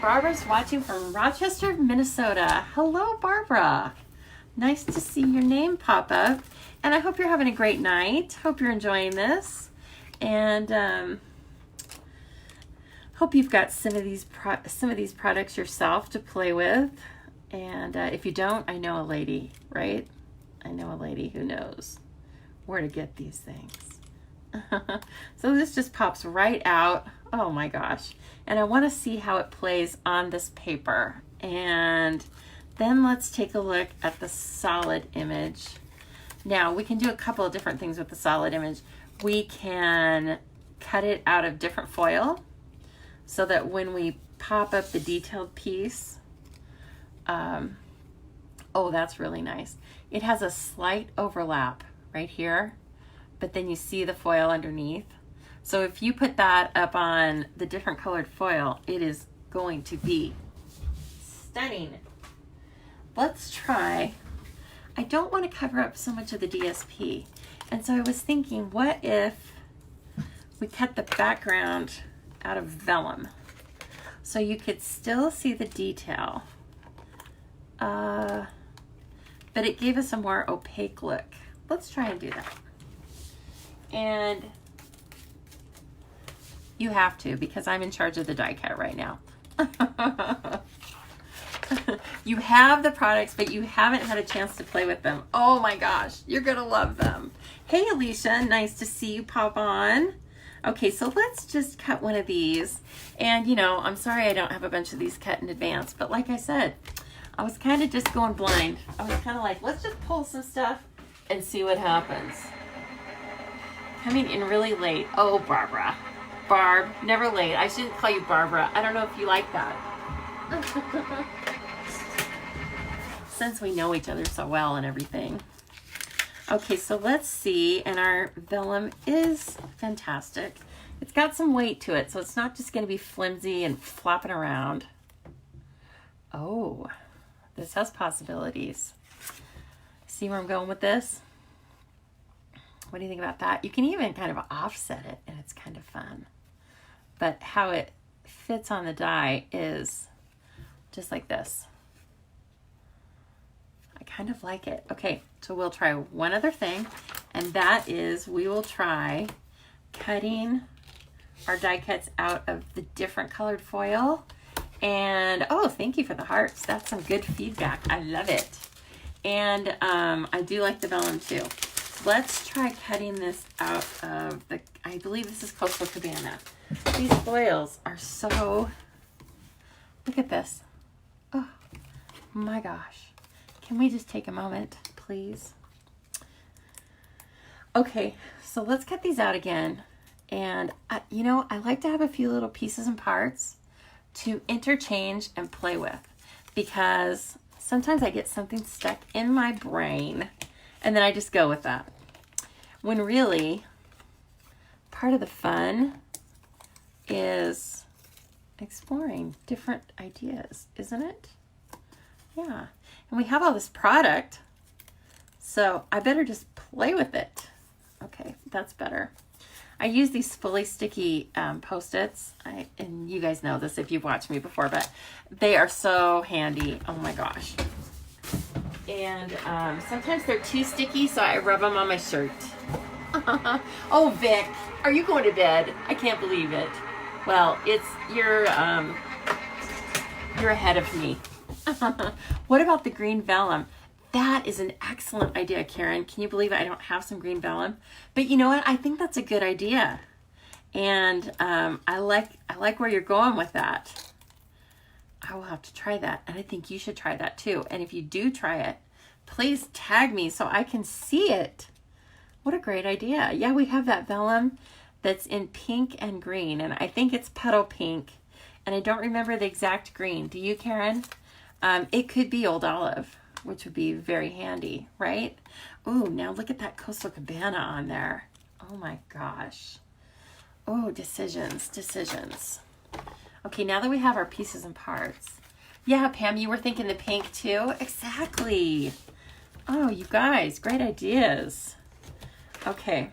Barbara's watching from Rochester, Minnesota. Hello, Barbara. Nice to see your name pop up. And I hope you're having a great night. Hope you're enjoying this. And hope you've got some of these products yourself to play with. And if you don't, I know a lady, right? I know a lady who knows where to get these things. So this just pops right out. Oh my gosh. And I want to see how it plays on this paper. And then let's take a look at the solid image. Now we can do a couple of different things with the solid image. We can cut it out of different foil so that when we pop up the detailed piece, oh, that's really nice. It has a slight overlap right here, but then you see the foil underneath. So if you put that up on the different colored foil, it is going to be stunning. Let's try, I don't want to cover up so much of the DSP. And so I was thinking, what if we cut the background out of vellum so you could still see the detail, but it gave us a more opaque look. Let's try and do that. And you have to, because I'm in charge of the die cut right now. You have the products, but you haven't had a chance to play with them. Oh my gosh, you're gonna love them. Hey Alicia, nice to see you pop on. Okay, so let's just cut one of these. And you know, I'm sorry I don't have a bunch of these cut in advance, but like I said, I was kind of just going blind. I was kind of like, let's just pull some stuff and see what happens. Coming in really late. Oh, Barbara. Barb, never late. I shouldn't call you Barbara. I don't know if you like that. Since we know each other so well and everything. Okay, so let's see. And our vellum is fantastic. It's got some weight to it, so it's not just going to be flimsy and flopping around. Oh, this has possibilities. See where I'm going with this? What do you think about that? You can even kind of offset it, and it's kind of fun. But how it fits on the die is just like this. I kind of like it. Okay, so we'll try one other thing, and that is we will try cutting our die cuts out of the different colored foil. And oh, thank you for the hearts. That's some good feedback. I love it. And I do like the vellum too. Let's try cutting this out of the, I believe this is Coastal Cabana. These foils are so, look at this. Oh my gosh. Can we just take a moment, please? Okay, so let's cut these out again. And you know, I like to have a few little pieces and parts to interchange and play with, because sometimes I get something stuck in my brain and then I just go with that. When really, part of the fun is exploring different ideas, isn't it? Yeah, and we have all this product, so I better just play with it. Okay, that's better. I use these fully sticky Post-its, and you guys know this if you've watched me before, but they are so handy. Oh my gosh. And sometimes they're too sticky, so I rub them on my shirt. Oh, Vic, are you going to bed? I can't believe it. Well, you're ahead of me. What about the green vellum? That is an excellent idea, Karen. Can you believe I don't have some green vellum? But you know what? I think that's a good idea. And I like where you're going with that. I will have to try that. And I think you should try that too. And if you do try it, please tag me so I can see it. What a great idea. Yeah, we have that vellum that's in pink and green. And I think it's petal pink. And I don't remember the exact green. Do you, Karen? It could be old olive, which would be very handy, right? Ooh, now look at that Coastal Cabana on there. Oh my gosh. Oh, decisions. Okay, now that we have our pieces and parts. Yeah, Pam, you were thinking the pink too? Exactly. Oh, you guys, great ideas. Okay.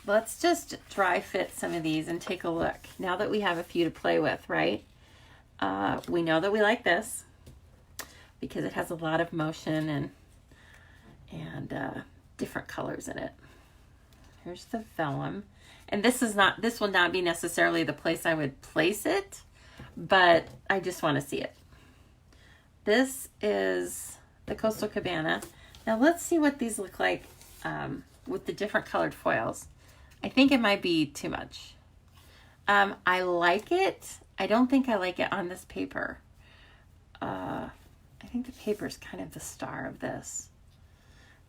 Let's just dry fit some of these and take a look. Now that we have a few to play with, right? We know that we like this because it has a lot of motion and different colors in it. Here's the vellum. And this will not be necessarily the place I would place it, but I just want to see it. This is the Coastal Cabana. Now let's see what these look like with the different colored foils. I think it might be too much. I like it. I don't think I like it on this paper. I think the paper is kind of the star of this.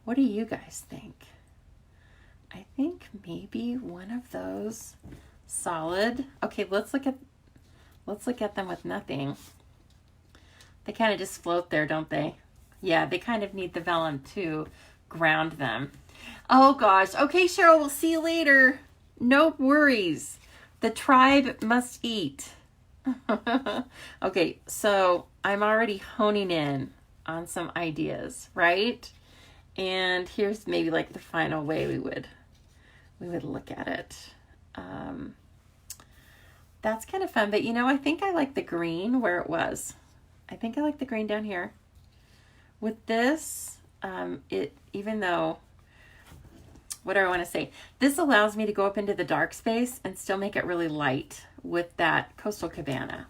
What do you guys think? I think maybe one of those solid. Okay, let's look at them with nothing. They kind of just float there, don't they? Yeah, they kind of need the vellum to ground them. Oh gosh. Okay, Cheryl, we'll see you later. No worries. The tribe must eat. Okay, so I'm already honing in on some ideas, right? And here's maybe like the final way we would look at it. That's kind of fun, but you know, I think I like the green where it was. I think I like the green down here. With this, even though, what do I want to say? This allows me to go up into the dark space and still make it really light with that Coastal Cabana.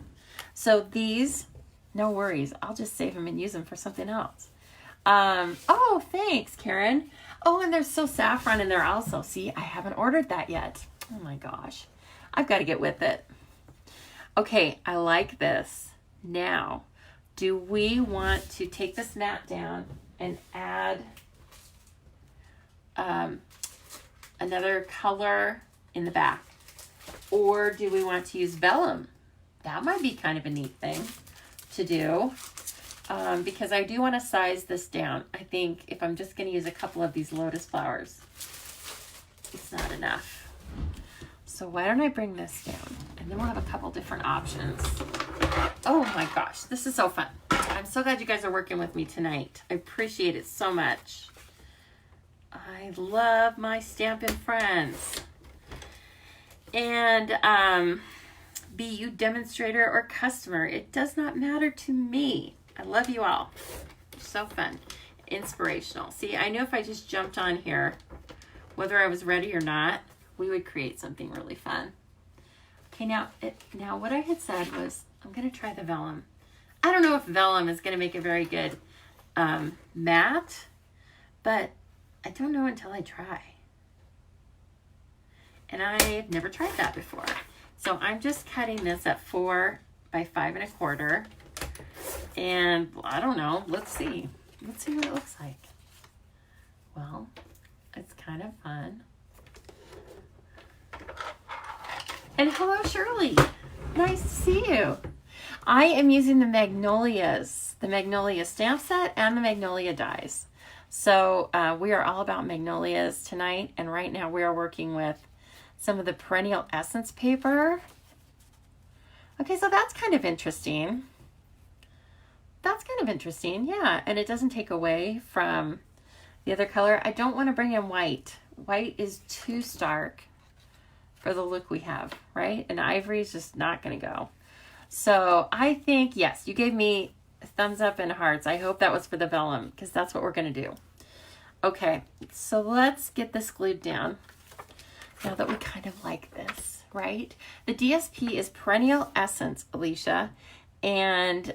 So these, no worries. I'll just save them and use them for something else. Oh, thanks, Karen. Oh, and there's So Saffron in there also. See, I haven't ordered that yet. Oh my gosh. I've got to get with it. Okay, I like this. Now, do we want to take this mat down and add another color in the back? Or do we want to use vellum? That might be kind of a neat thing to do. Because I do want to size this down. I think if I'm just going to use a couple of these lotus flowers, it's not enough. So why don't I bring this down? And then we'll have a couple different options. Oh my gosh, this is so fun. I'm so glad you guys are working with me tonight. I appreciate it so much. I love my Stampin' Friends. And be you demonstrator or customer, it does not matter to me. I love you all. So fun. Inspirational. See, I knew if I just jumped on here, whether I was ready or not, we would create something really fun. Okay, now what I had said was I'm going to try the vellum. I don't know if vellum is going to make a very good matte, but I don't know until I try. And I've never tried that before. So I'm just cutting this at 4 by 5 1/4. And I don't know, let's see. Let's see what it looks like. Well, it's kind of fun. And hello, Shirley. Nice to see you. I am using the Magnolia stamp set and the Magnolia dies. So we are all about Magnolias tonight. And right now we are working with some of the Perennial Essence paper. Okay, so that's kind of interesting. That's kind of interesting, yeah. And it doesn't take away from the other color. I don't want to bring in white. White is too stark for the look we have, right? And ivory is just not going to go. So I think, yes, you gave me a thumbs up and hearts. I hope that was for the vellum, because that's what we're going to do. Okay, so let's get this glued down now that we kind of like this, right? The DSP is Perennial Essence, Alicia. And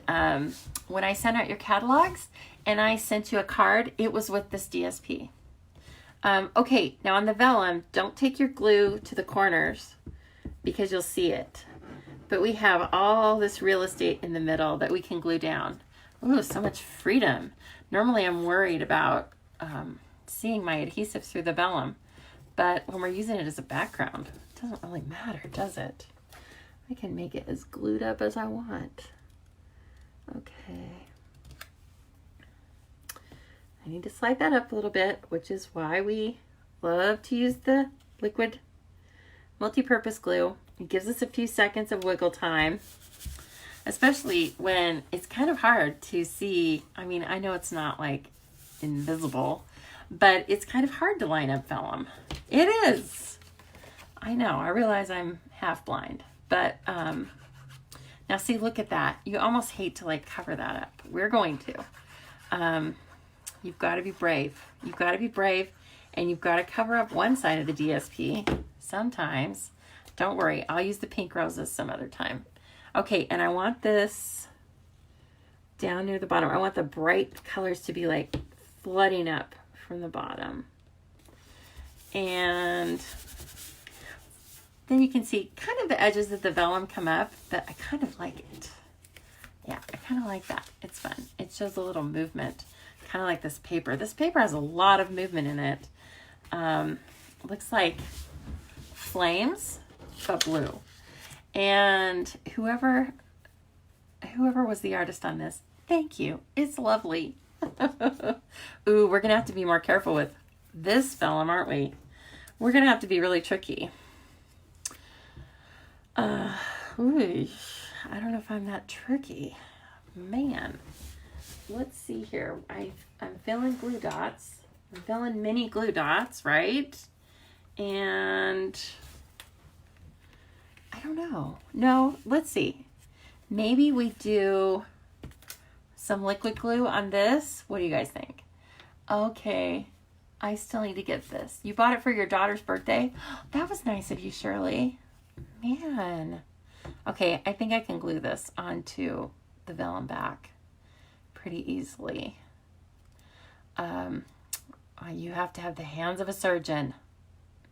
when I sent out your catalogs and I sent you a card, it was with this DSP. Okay, now on the vellum, don't take your glue to the corners because you'll see it. But we have all this real estate in the middle that we can glue down. Ooh, so much freedom. Normally I'm worried about seeing my adhesive through the vellum, but when we're using it as a background, it doesn't really matter, does it? I can make it as glued up as I want. Okay. I need to slide that up a little bit, which is why we love to use the liquid multi-purpose glue. It gives us a few seconds of wiggle time, especially when it's kind of hard to see. I mean, I know it's not like invisible, but it's kind of hard to line up vellum. It is. I know, I realize I'm half blind, but now see, look at that. You almost hate to like cover that up. We're going to. You've got to be brave. You've got to be brave, and you've got to cover up one side of the DSP sometimes. Don't worry, I'll use the pink roses some other time. Okay, and I want this down near the bottom. I want the bright colors to be like flooding up from the bottom. And then you can see kind of the edges of the vellum come up, but I kind of like it. Yeah, I kind of like that. It's fun. It shows a little movement, kind of like this paper. This paper has a lot of movement in it. Looks like flames, but blue. And whoever was the artist on this, thank you. It's lovely. Ooh, we're gonna have to be more careful with this vellum, aren't we? We're gonna have to be really tricky. Ooh, I don't know if I'm that tricky. Man, let's see here. I'm filling glue dots. I'm filling mini glue dots, right? And I don't know. No, let's see. Maybe we do some liquid glue on this. What do you guys think? Okay, I still need to get this. You bought it for your daughter's birthday? That was nice of you, Shirley. Man. Okay, I think I can glue this onto the vellum back pretty easily. You have to have the hands of a surgeon.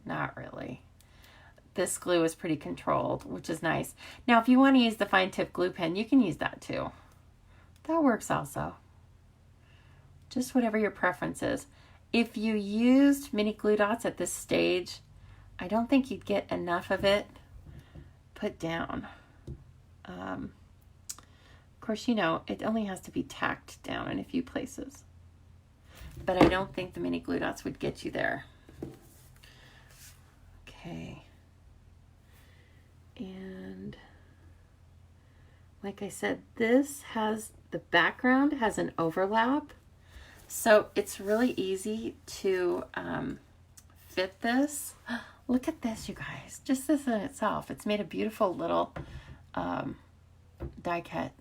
Not really. This glue is pretty controlled, which is nice. Now, if you want to use the fine tip glue pen, you can use that too. That works also. Just whatever your preference is. If you used mini glue dots at this stage, I don't think you'd get enough of it put down. Of course, you know, it only has to be tacked down in a few places. But I don't think the mini glue dots would get you there. Okay. And like I said, this has, the background has an overlap. So it's really easy to fit this. Look at this, you guys. Just this in itself. It's made a beautiful little die cut.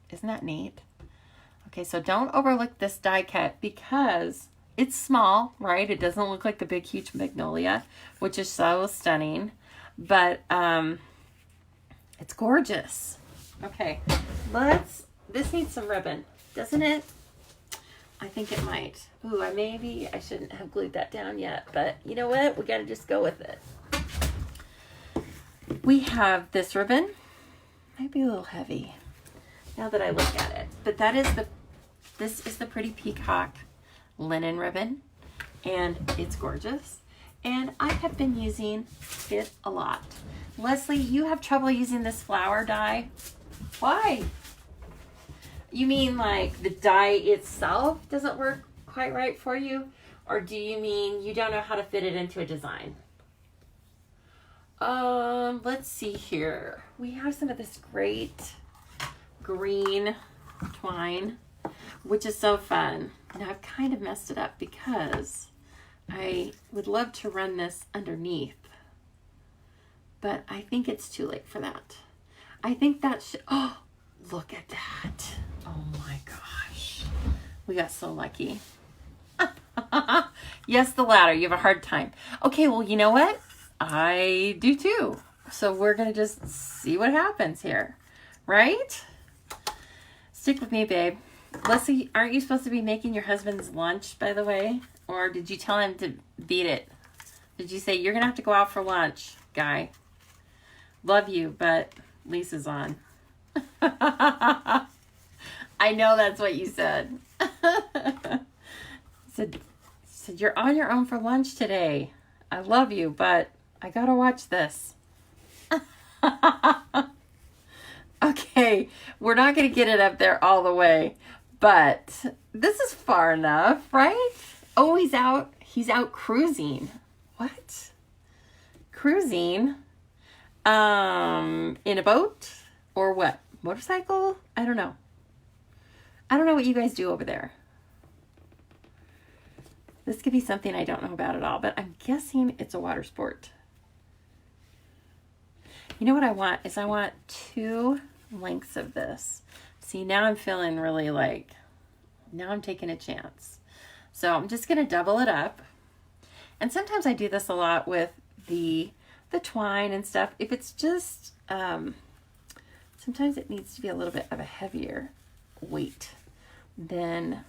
Isn't that neat? Okay, so don't overlook this die cut because it's small, right? It doesn't look like the big, huge magnolia, which is so stunning. But it's gorgeous. Okay, this needs some ribbon, doesn't it? I think it might. Ooh, maybe I shouldn't have glued that down yet, but you know what? We got to just go with it. We have this ribbon. Might be a little heavy now that I look at it, but this is the pretty peacock linen ribbon, and it's gorgeous. And I have been using it a lot. Leslie, you have trouble using this flower dye. Why? You mean like the dye itself doesn't work quite right for you? Or do you mean you don't know how to fit it into a design? Let's see here. We have some of this great green twine, which is so fun. Now I've kind of messed it up because I would love to run this underneath, but I think it's too late for that. I think that should, oh, look at that. Oh my gosh. We got so lucky. Yes, the ladder. You have a hard time. Okay, well, you know what? I do too. So we're going to just see what happens here, right? Stick with me, babe. Leslie, aren't you supposed to be making your husband's lunch, by the way? Or did you tell him to beat it? Did you say, you're going to have to go out for lunch, guy? Love you, but Lisa's on. I know that's what you said. said, you're on your own for lunch today. I love you, but I got to watch this. Okay, we're not going to get it up there all the way, but this is far enough, right? Oh, he's out cruising. What? Cruising? In a boat or what? Motorcycle? I don't know. I don't know what you guys do over there. This could be something I don't know about at all, but I'm guessing it's a water sport. You know what I want is I want 2 lengths of this. See, now I'm feeling really like, now I'm taking a chance. So I'm just going to double it up. And sometimes I do this a lot with the twine and stuff. If it's just, sometimes it needs to be a little bit of a heavier weight. Then,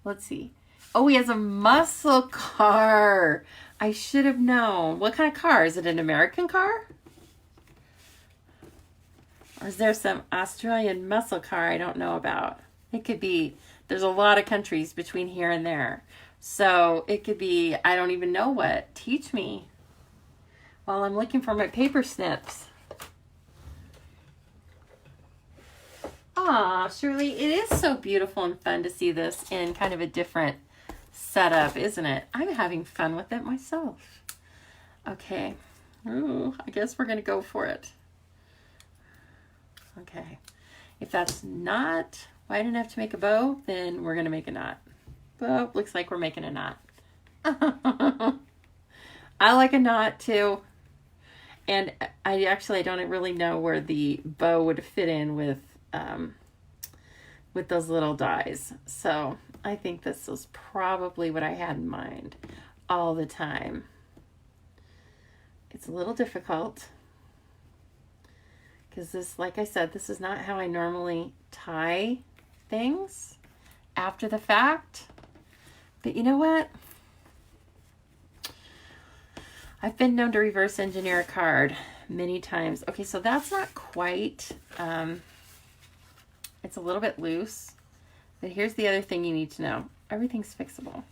let's see. Oh, he has a muscle car. I should have known. What kind of car? Is it an American car? Or is there some Australian muscle car I don't know about? It could be. There's a lot of countries between here and there. So it could be, I don't even know what. Teach me while I'm looking for my paper snips. Ah, Shirley, it is so beautiful and fun to see this in kind of a different setup, isn't it? I'm having fun with it myself. Okay. Ooh, I guess we're going to go for it. Okay. If that's not wide enough to make a bow, then we're going to make a knot. Oh, looks like we're making a knot. I like a knot too. And I don't really know where the bow would fit in with those little dies. So I think this was probably what I had in mind all the time. It's a little difficult because this, like I said, this is not how I normally tie things after the fact. But you know what? I've been known to reverse engineer a card many times. Okay, so that's not quite, it's a little bit loose. But here's the other thing you need to know. Everything's fixable.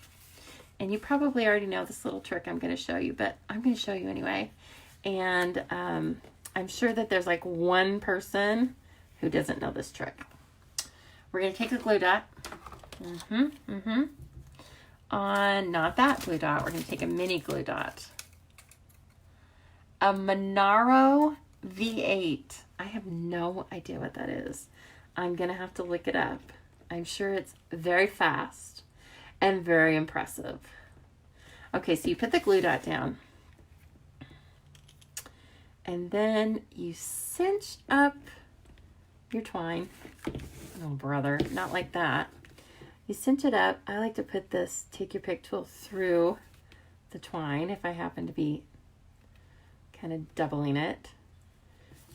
And you probably already know this little trick I'm going to show you, but I'm going to show you anyway. And I'm sure that there's like one person who doesn't know this trick. We're going to take a glue dot. On not that glue dot, we're going to take a mini glue dot. A Monaro V8. I have no idea what that is. I'm going to have to look it up. I'm sure it's very fast and very impressive. Okay, so you put the glue dot down. And then you cinch up your twine. Oh, brother, not like that. You cinch it up. I like to put this take your pick tool through the twine if I happen to be kind of doubling it.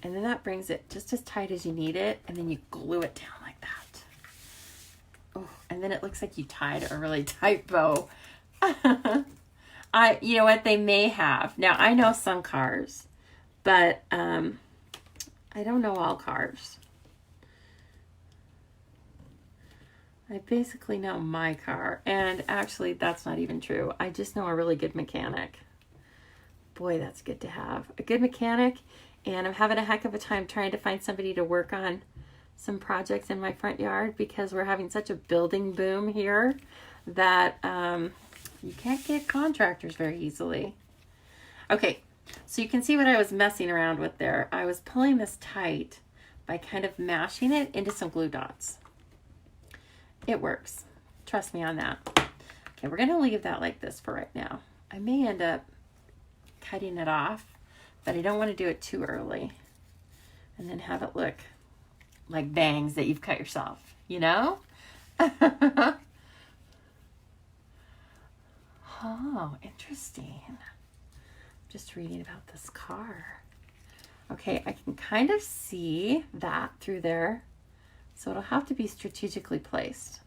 And then that brings it just as tight as you need it. And then you glue it down like that. Oh, and and then it looks like you tied a really tight bow. You know what, they may have. Now, I know some cars, but I don't know all cars. I basically know my car, and actually that's not even true. I just know a really good mechanic. Boy, that's good to have. A good mechanic, and I'm having a heck of a time trying to find somebody to work on some projects in my front yard because we're having such a building boom here that you can't get contractors very easily. Okay, so you can see what I was messing around with there. I was pulling this tight by kind of mashing it into some glue dots. It works. Trust me on that. Okay, we're going to leave that like this for right now. I may end up cutting it off, but I don't want to do it too early and then have it look like bangs that you've cut yourself, you know? Oh, interesting. Just reading about this car. Okay, I can kind of see that through there. So it'll have to be strategically placed.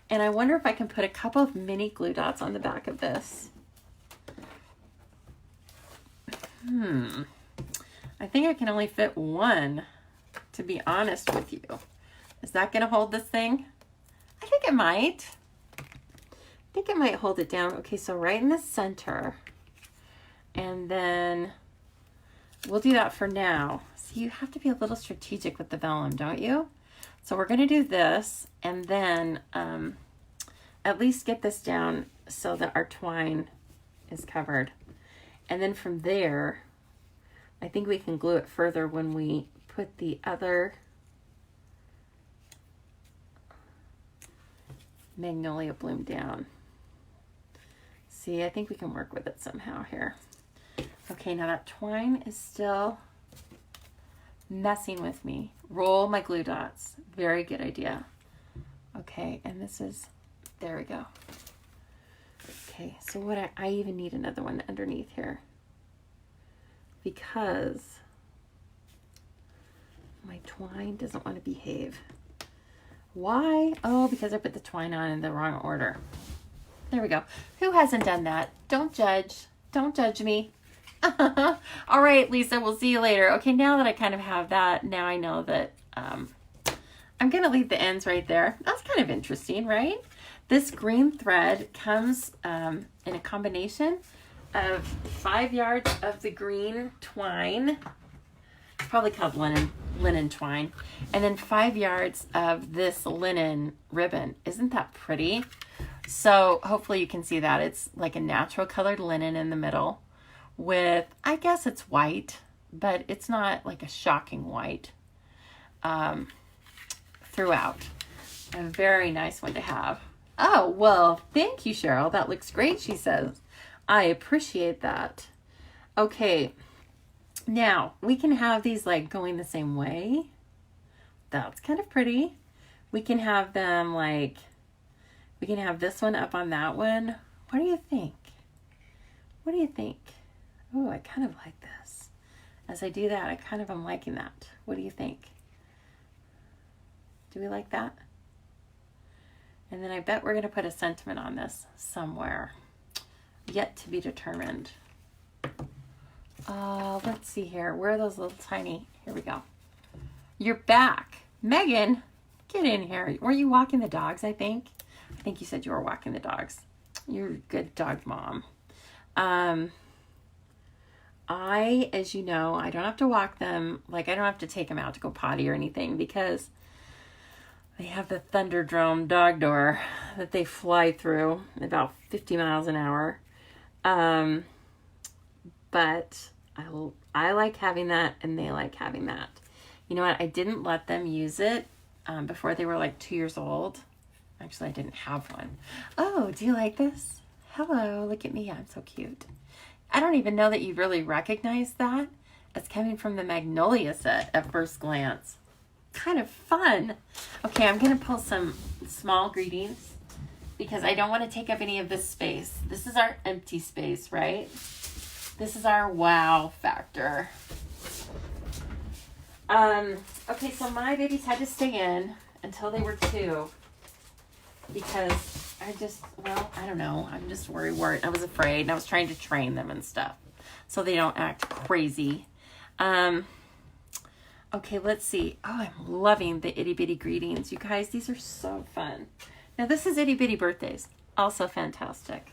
And I wonder if I can put a couple of mini glue dots on the back of this. I think I can only fit one, to be honest with you. Is that going to hold this thing? I think it might. I think it might hold it down. Okay, so right in the center. And then we'll do that for now. So you have to be a little strategic with the vellum, don't you? So we're going to do this and then at least get this down so that our twine is covered. And then from there, I think we can glue it further when we put the other magnolia bloom down. See, I think we can work with it somehow here. Okay, now that twine is still messing with me. Roll my glue dots. Very good idea. Okay, and this is, there we go. Okay, so what I even need another one underneath here because my twine doesn't want to behave. Why? Oh, because I put the twine on in the wrong order. There we go. Who hasn't done that? Don't judge. Don't judge me. All right, Lisa, we'll see you later. Okay, now that I kind of have that, now I know that I'm going to leave the ends right there. That's kind of interesting, right? This green thread comes in a combination of 5 yards of the green twine, probably called linen twine, and then 5 yards of this linen ribbon. Isn't that pretty? So hopefully you can see that. It's like a natural colored linen in the middle with, I guess it's white, but it's not like a shocking white throughout. A very nice one to have. Oh, well, thank you, Cheryl. That looks great, she says. I appreciate that. Okay, now we can have these like going the same way. That's kind of pretty. We can have them like, we can have this one up on that one. What do you think? What do you think? Oh, I kind of like this. As I do that, I kind of am liking that. What do you think? Do we like that? And then I bet we're going to put a sentiment on this somewhere. Yet to be determined. Let's see here. Where are those little tiny? Here we go. You're back. Megan, get in here. Were you walking the dogs, I think? I think you said you were walking the dogs. You're a good dog mom. As you know, I don't have to walk them. Like, I don't have to take them out to go potty or anything because they have the Thunderdome dog door that they fly through about 50 miles an hour. But I like having that and they like having that. You know what? I didn't let them use it before they were like 2 years old. Actually, I didn't have one. Oh, do you like this? Hello, look at me. I'm so cute. I don't even know that you really recognize that as coming from the Magnolia set at first glance. Kind of fun. Okay, I'm going to pull some small greetings because I don't want to take up any of this space. This is our empty space, right? This is our wow factor. Okay, so my babies had to stay in until they were 2. because well, I don't know. I'm just worried. I was afraid, and I was trying to train them and stuff so they don't act crazy. Okay, let's see. Oh, I'm loving the itty bitty greetings. You guys, these are so fun. Now, this is itty bitty birthdays. Also fantastic.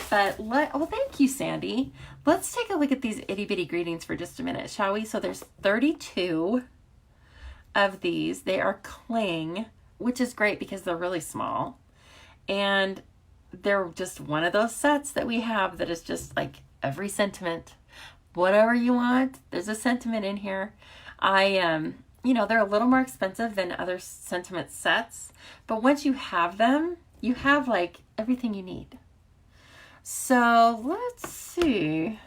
But thank you, Sandy. Let's take a look at these itty bitty greetings for just a minute, shall we? So there's 32 of these. They are cling, which is great because they're really small. And they're just one of those sets that we have that is just like every sentiment. Whatever you want, there's a sentiment in here. They're a little more expensive than other sentiment sets, but once you have them, you have like everything you need. So let's see.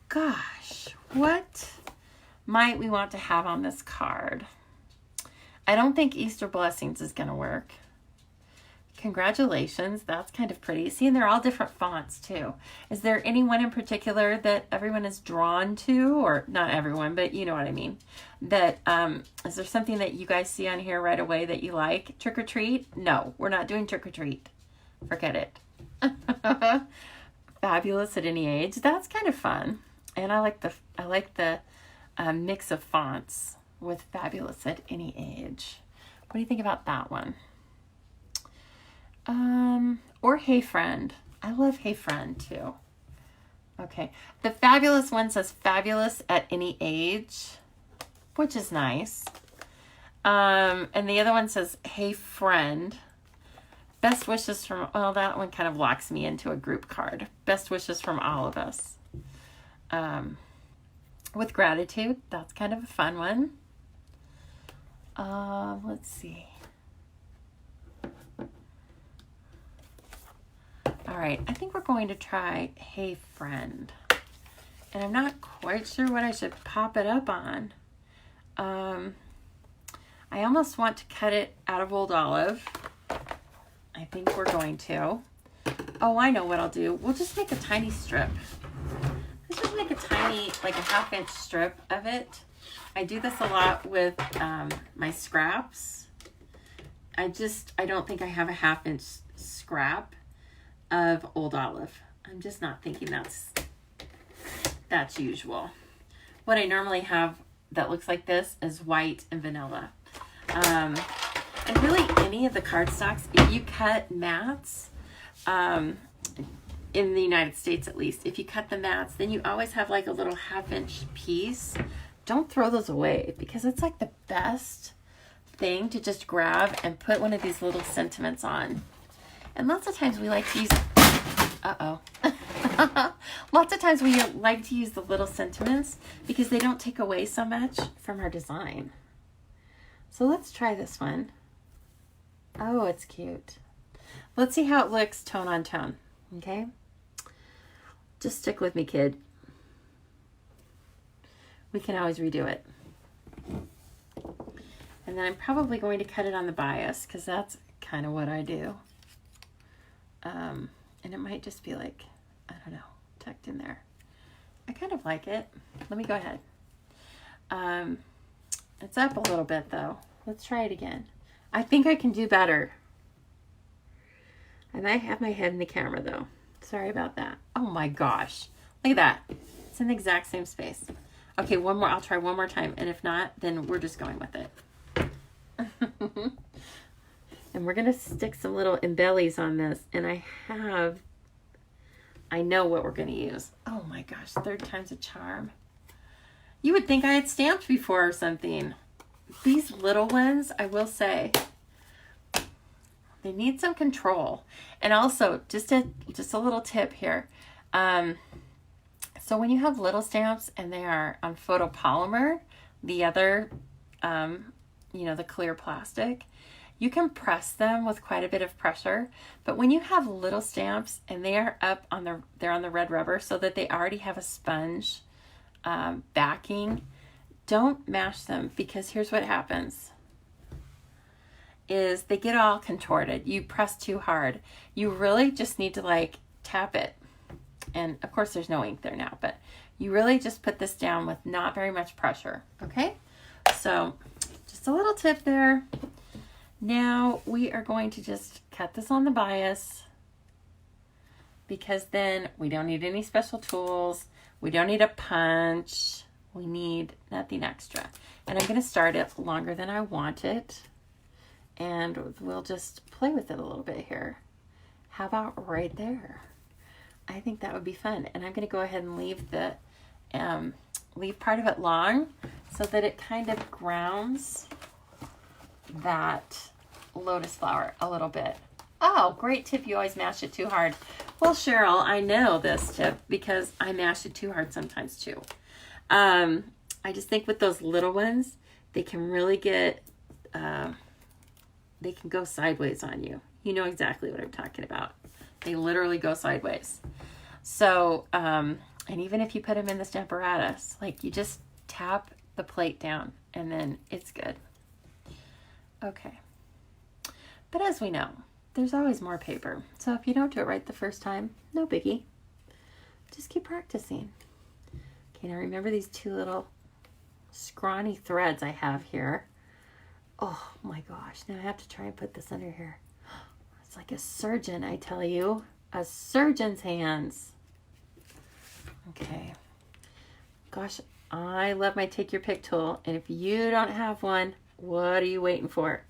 Gosh, what might we want to have on this card? I don't think Easter Blessings is going to work. Congratulations, that's kind of pretty. See, and they're all different fonts too. Is there anyone in particular that everyone is drawn to, or not everyone, but you know what I mean? That is there something that you guys see on here right away that you like? Trick or treat? No, we're not doing trick or treat. Forget it. Fabulous at any age. That's kind of fun, and I like the mix of fonts with fabulous at any age. What do you think about that one? Or Hey Friend. I love Hey Friend too. Okay. The fabulous one says fabulous at any age, which is nice. And the other one says Hey Friend. Best wishes from, well, that one kind of locks me into a group card. Best wishes from all of us. With gratitude. That's kind of a fun one. Let's see. All right, I think we're going to try Hey Friend. And I'm not quite sure what I should pop it up on. I almost want to cut it out of Old Olive. I think we're going to. Oh, I know what I'll do. We'll just make a tiny strip. Let's just make a tiny, like a 1/2 inch strip of it. I do this a lot with my scraps. I don't think I have a 1/2 inch scrap of Old Olive. I'm just not thinking that's usual. What I normally have that looks like this is white and vanilla. And really any of the cardstocks, if you cut mats, in the United States at least, if you cut the mats, then you always have like a little 1/2 inch piece. Don't throw those away because it's like the best thing to just grab and put one of these little sentiments on. And lots of times we like to use, lots of times we like to use the little sentiments because they don't take away so much from our design. So let's try this one. Oh, it's cute. Let's see how it looks tone on tone, okay? Just stick with me, kid. We can always redo it. And then I'm probably going to cut it on the bias because that's kind of what I do. And it might just be like, I don't know, tucked in there. I kind of like it. Let me go ahead. It's up a little bit though. Let's try it again. I think I can do better. I might have my head in the camera though. Sorry about that. Oh my gosh. Look at that. It's in the exact same space. Okay, one more. I'll try one more time. And if not, then we're just going with it. And we're going to stick some little embellies on this. And I know what we're going to use. Oh my gosh, 3rd time's a charm. You would think I had stamped before or something. These little ones, I will say, they need some control. And also, just a little tip here. So when you have little stamps and they are on photopolymer, the other, the clear plastic, you can press them with quite a bit of pressure. But when you have little stamps and they are they're on the red rubber so that they already have a sponge backing, don't mash them because here's what happens. Is they get all contorted. You press too hard. You really just need to like tap it. And of course there's no ink there now, but you really just put this down with not very much pressure. Okay? So just a little tip there. Now we are going to just cut this on the bias, because then we don't need any special tools. We don't need a punch. We need nothing extra. And I'm going to start it longer than I want it. And we'll just play with it a little bit here. How about right there? I think that would be fun. And I'm going to go ahead and leave the leave part of it long so that it kind of grounds that lotus flower a little bit. Oh, great tip. You always mash it too hard. Well, Cheryl, I know this tip because I mash it too hard sometimes too. I just think with those little ones, they can really get, they can go sideways on you. You know exactly what I'm talking about. They literally go sideways. So, and even if you put them in this apparatus, like you just tap the plate down and then it's good. Okay. But as we know, there's always more paper. So if you don't do it right the first time, no biggie. Just keep practicing. Okay, now remember these two little scrawny threads I have here. Oh my gosh, now I have to try and put this under here. It's like a surgeon, I tell you. A surgeon's hands. Okay. Gosh, I love my Take Your Pick tool. And if you don't have one, what are you waiting for?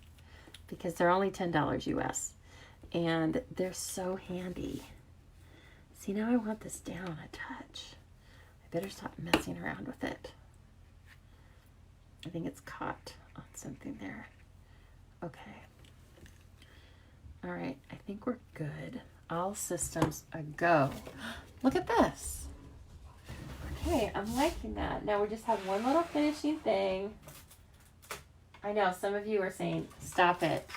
Because they're only $10 US. And they're so handy. See, now I want this down a touch. I better stop messing around with it. I think it's caught on something there. Okay. All right, I think we're good. All systems a go. Look at this. Okay, I'm liking that. Now we just have one little finishing thing. I know some of you are saying, stop it.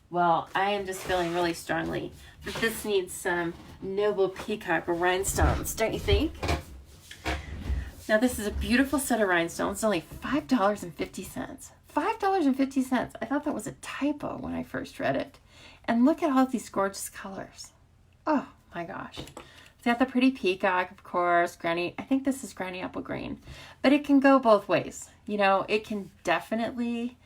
Well, I am just feeling really strongly that this needs some noble peacock rhinestones, don't you think? Now this is a beautiful set of rhinestones. It's only $5.50. $5.50. I thought that was a typo when I first read it. And look at all these gorgeous colors. Oh my gosh. It's got the pretty peacock, of course, granny. I think this is granny apple green. But it can go both ways. You know, it can definitely,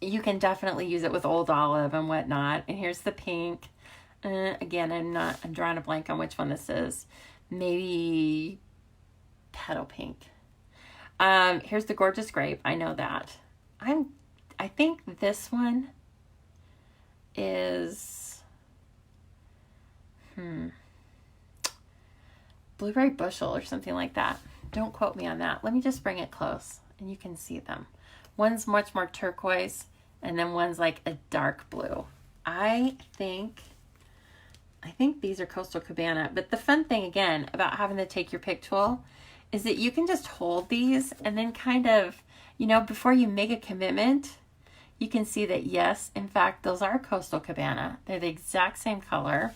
you can definitely use it with old olive and whatnot. And here's the pink. Again, I'm drawing a blank on which one this is. Maybe petal pink. Here's the gorgeous grape. I know that. I think this one is, blueberry bushel or something like that. Don't quote me on that. Let me just bring it close and you can see them. One's much more turquoise and then one's like a dark blue. I think these are Coastal Cabana, but the fun thing again about having the Take Your Pick tool is that you can just hold these and then kind of, you know, before you make a commitment, you can see that yes, in fact, those are Coastal Cabana. They're the exact same color.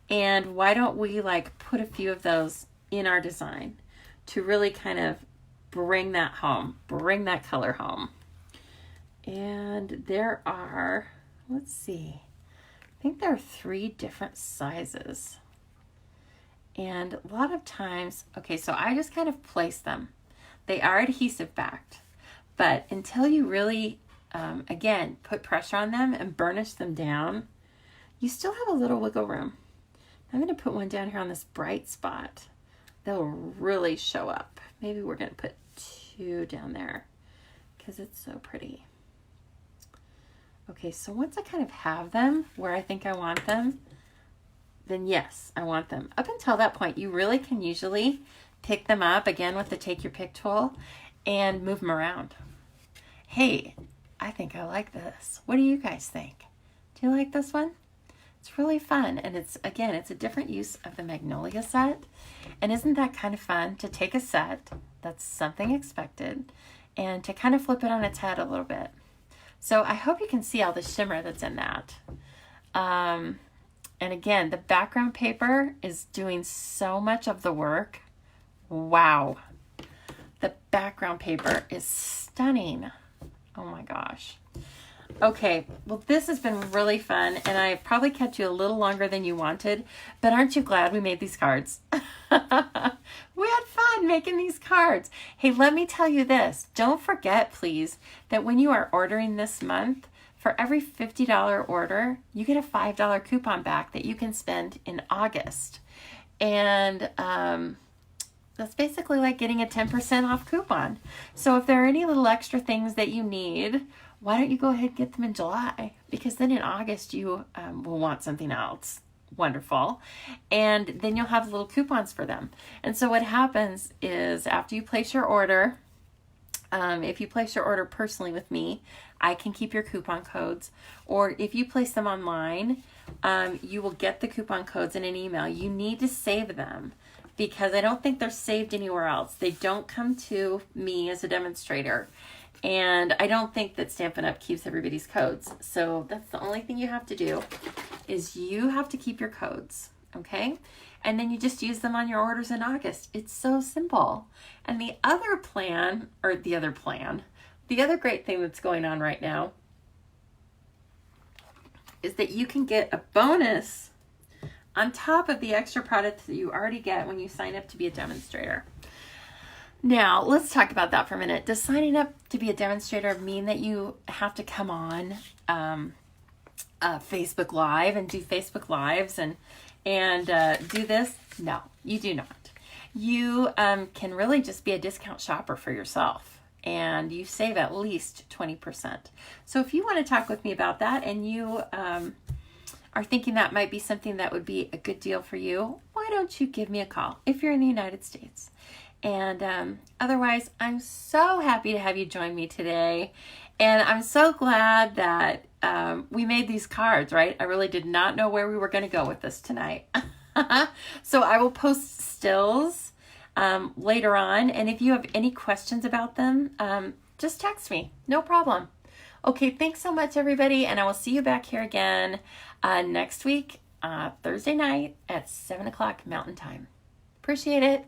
And why don't we like put a few of those in our design to really kind of bring that home, bring that color home. And there are, let's see, I think there are 3 different sizes. And a lot of times, okay, so I just kind of place them. They are adhesive backed, but until you really, again, put pressure on them and burnish them down, you still have a little wiggle room. I'm going to put one down here on this bright spot. They'll really show up. Maybe we're going to put 2 down there because it's so pretty. Okay, so once I kind of have them where I think I want them, then yes, I want them. Up until that point, you really can usually pick them up again with the Take Your Pick tool and move them around. Hey, I think I like this. What do you guys think? Do you like this one? It's really fun. And it's, again, it's a different use of the Magnolia set. And isn't that kind of fun to take a set that's something expected and to kind of flip it on its head a little bit? So I hope you can see all the shimmer that's in that. And again, the background paper is doing so much of the work. Wow. The background paper is stunning. Oh my gosh. Okay, well, this has been really fun, and I probably kept you a little longer than you wanted, but aren't you glad we made these cards? We had fun making these cards. Hey, let me tell you this. Don't forget, please, that when you are ordering this month, for every $50 order, you get a $5 coupon back that you can spend in August. And that's basically like getting a 10% off coupon. So if there are any little extra things that you need, why don't you go ahead and get them in July? Because then in August you will want something else. Wonderful. And then you'll have little coupons for them. And so what happens is after you place your order, if you place your order personally with me, I can keep your coupon codes. Or if you place them online, you will get the coupon codes in an email. You need to save them because I don't think they're saved anywhere else. They don't come to me as a demonstrator. And I don't think that Stampin' Up! Keeps everybody's codes. So that's the only thing you have to do is you have to keep your codes, okay? And then you just use them on your orders in August. It's so simple. And the other great thing that's going on right now is that you can get a bonus on top of the extra products that you already get when you sign up to be a demonstrator. Now, let's talk about that for a minute. Does signing up to be a demonstrator mean that you have to come on Facebook Live and do Facebook Lives and do this? No, you do not. You can really just be a discount shopper for yourself, and you save at least 20%. So if you want to talk with me about that and you are thinking that might be something that would be a good deal for you, why don't you give me a call if you're in the United States? And otherwise, I'm so happy to have you join me today. And I'm so glad that we made these cards, right? I really did not know where we were going to go with this tonight. So I will post stills later on. And if you have any questions about them, just text me. No problem. Okay, thanks so much, everybody. And I will see you back here again next week, Thursday night at 7 o'clock Mountain Time. Appreciate it.